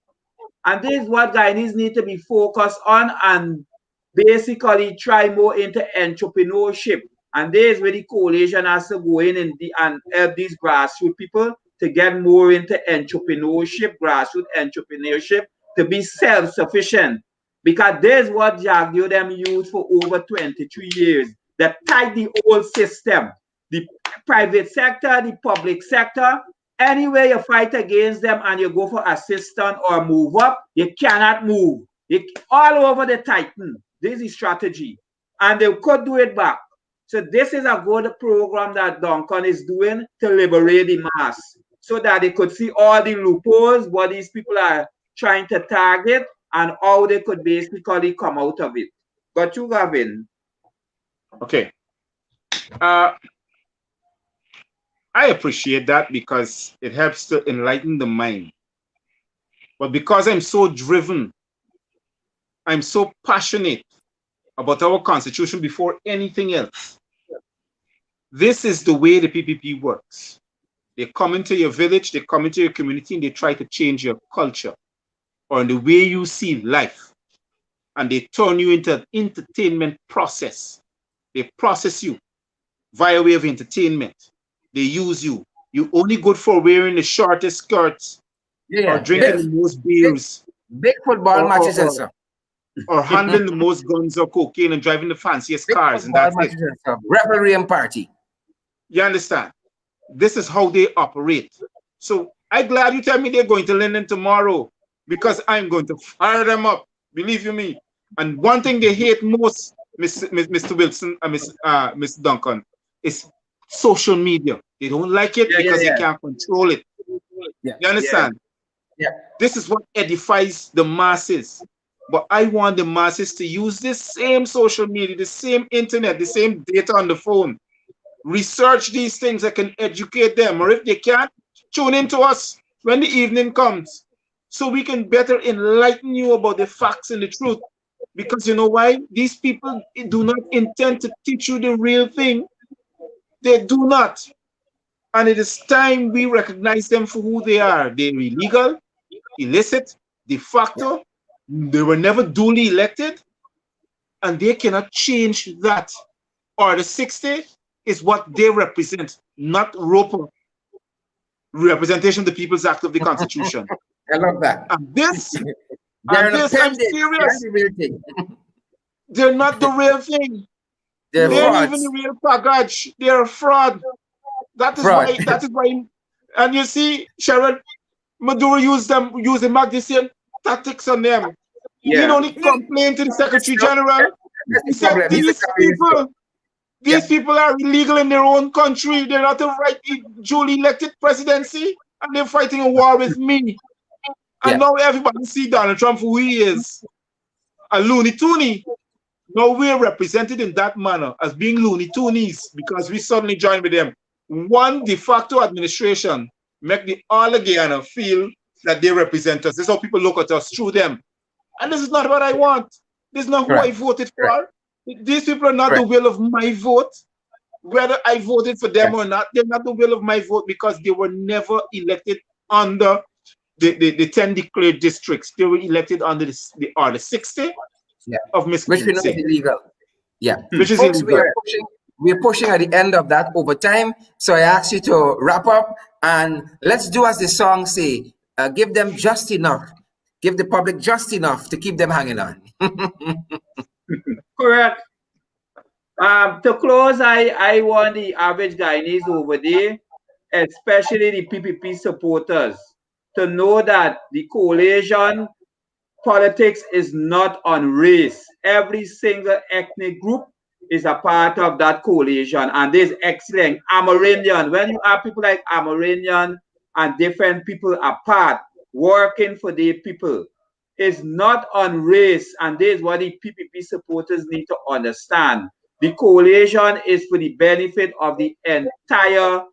And this is what Guyanese need to be focused on and basically try more into entrepreneurship. And this is where the coalition has to go in and help these grassroots people to get more into entrepreneurship, grassroots entrepreneurship, to be self-sufficient. Because this is what Jagdio them used for over 23 years. That tied the whole system. The private sector, the public sector. Anyway, you fight against them and you go for assistance or move up, you cannot move. All over the Titan. This is strategy. And they could do it back. So this is a good program that Duncan is doing to liberate the mass, so that they could see all the loopholes, what these people are trying to target, and how they could basically come out of it. Got you, Gavin. Okay. I appreciate that because it helps to enlighten the mind. But because I'm so driven, I'm so passionate about our constitution before anything else. This is the way the PPP works. They come into your village, they come into your community, and they try to change your culture or the way you see life. And they turn you into an entertainment process. They process you via way of entertainment. They use you. You only good for wearing the shortest skirts or drinking the most beers. Big football matches and stuff. Or handling the most guns or cocaine and driving the fanciest cars, and that's it. Revelry and party. You understand? This is how they operate. So I'm glad you tell me they're going to London tomorrow, because I'm going to fire them up. Believe you me. And one thing they hate most, Mr. Wilson and Mr. Duncan, is social media. They don't like it because they can't control it. You understand? This is what edifies the masses. But I want the masses to use this same social media, the same internet, the same data on the phone. Research these things that can educate them. Or if they can't, tune into us when the evening comes, so we can better enlighten you about the facts and the truth. Because you know why? These people do not intend to teach you the real thing. They do not. And it is time we recognize them for who they are. They're illegal, illicit, de facto. They were never duly elected. And they cannot change that. Or the 60 is what they represent, not Roper representation of the People's Act of the Constitution. I love that. And this, I'm serious. They're not the real thing. They're not even the real package. They're a fraud. That is why. And you see, Sharon, Maduro used the same tactics on them. He only complained to the Secretary General. He said, these people are illegal in their own country. They're not the right duly elected presidency, and they're fighting a war with me. And now everybody see Donald Trump for who he is, a loony toony. Now we're represented in that manner as being loony toonies because we suddenly join with them. One de facto administration make the all Guyana feel that they represent us. This is how people look at us through them. And this is not what I want. This is not who I voted for. These people are not the will of my vote. Whether I voted for them or not, they're not the will of my vote because they were never elected under the 10 declared districts. They were elected under the 60 of Miss Which we know is illegal. Which is Folks, illegal. We're pushing at the end of that overtime. So I ask you to wrap up and let's do as the song say, give them just enough. Give the public just enough to keep them hanging on. Correct. To close, I want the average Guyanese over there, especially the PPP supporters, to know that the coalition politics is not on race. Every single ethnic group is a part of that coalition, and this is excellent. Amerindian, when you have people like Amerindian and different people apart working for the people, is not on race, and this is what the PPP supporters need to understand. The coalition is for the benefit of the entire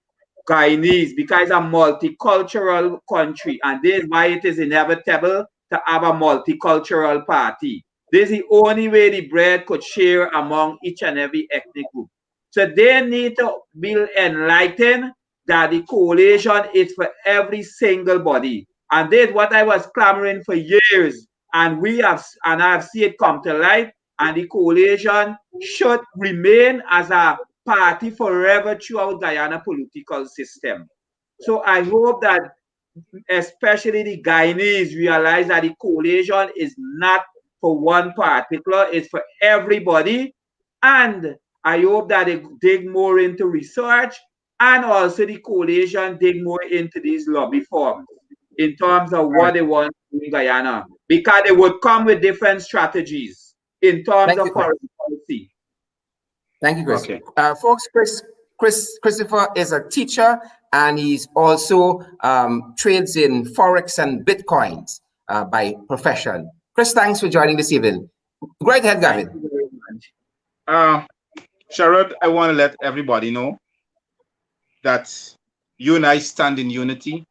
Guyanese because it's a multicultural country, and this is why it is inevitable to have a multicultural party. This is the only way the bread could share among each and every ethnic group. So they need to be enlightened that the coalition is for every single body. And this is what I was clamoring for years. And I've seen it come to light. And the coalition should remain as a party forever throughout Guyana political system. So I hope that especially the Guyanese realize that the coalition is not for one particular, it's for everybody. And I hope that they dig more into research and also the coalition dig more into these lobby forms in terms of what they want in Guyana, because they would come with different strategies in terms of foreign policy. Thank you, Chris. Okay. Folks, Christopher is a teacher and he's also trades in Forex and Bitcoins by profession. Chris, thanks for joining this evening. Go right ahead, Gavin. Sherrod, I want to let everybody know that you and I stand in unity.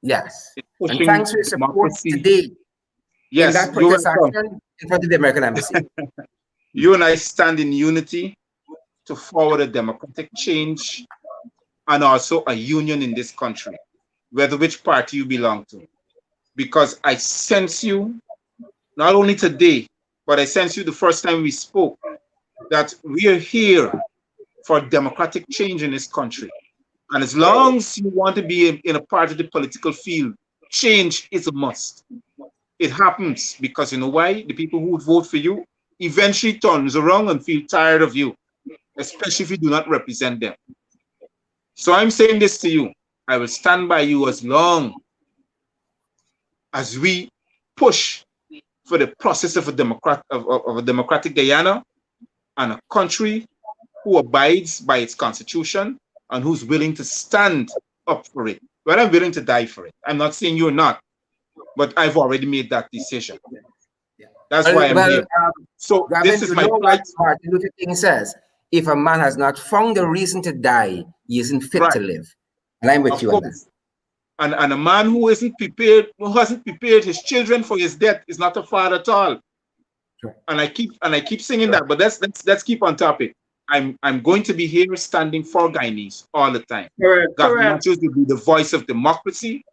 Yes. And Pushing thanks for your support democracy. today in Yes, that protest action in front of the American Embassy. You and I stand in unity to forward a democratic change and also a union in this country, whether which party you belong to. Because I sense you, not only today, but I sense you the first time we spoke, that we are here for democratic change in this country. And as long as you want to be in a part of the political field, change is a must. It happens because you know why? The people who would vote for you eventually turns around and feel tired of you, especially if you do not represent them. So I'm saying this to you. I will stand by you as long as we push for the process of a democratic Guyana and a country who abides by its constitution and who's willing to stand up for it. But I'm willing to die for it. I'm not saying you're not, but I've already made that decision. That's why I'm here. So this is my plight. Martin Luther King says, if a man has not found a reason to die, he isn't fit to live. And I'm with you on that. And a man who isn't prepared, who hasn't prepared his children for his death is not a father at all. Sure. And I keep singing that, but let's keep on topic. I'm going to be here standing for Guyanese all the time. Government will be the voice of democracy,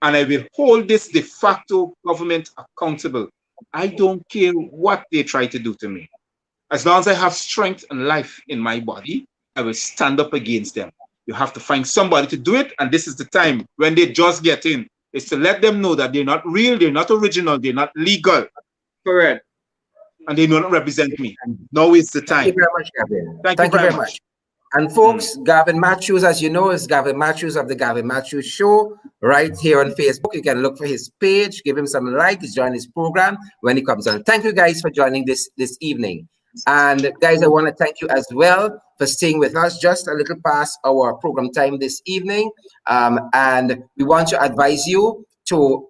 and I will hold this de facto government accountable. I don't care what they try to do to me. As long as I have strength and life in my body, I will stand up against them. You have to find somebody to do it, and this is the time when they just get in, is to let them know that they're not real, they're not original, they're not legal. Correct. And they don't represent me. Now is the time. Thank you very much, Gavin. Thank you very much. And folks, 𝗵𝗵, as you know, is 𝗵𝗵 of the 𝗵𝗵 Show right here on Facebook. You can look for his page, give him some likes, join his program when he comes on. Thank you guys for joining this evening. And guys, I want to thank you as well for staying with us just a little past our program time this evening. And we want to advise you to,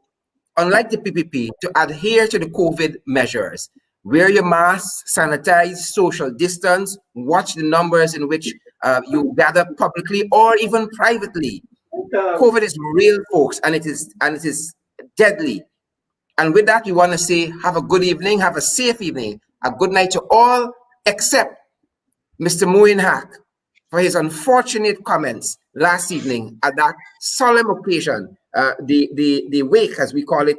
unlike the PPP, to adhere to the COVID measures. Wear your mask, sanitize, social distance, watch the numbers in which you gather publicly or even privately. COVID is real, folks, and it is deadly. And with that, we want to say have a good evening, have a safe evening, a good night to all, except Mr. 𝗵𝗵 for his unfortunate comments last evening at that solemn occasion, the wake, as we call it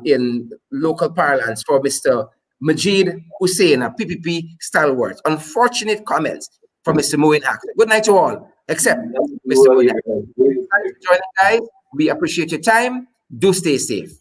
in local parlance, for Mr. 𝗪𝗓 𝗓𝗵, a PPP stalwart. Unfortunate comments from Mr. 𝗵𝗵. Good night to all, except Mr. 𝗵𝗵. Thanks for joining, guys. We appreciate your time. Do stay safe.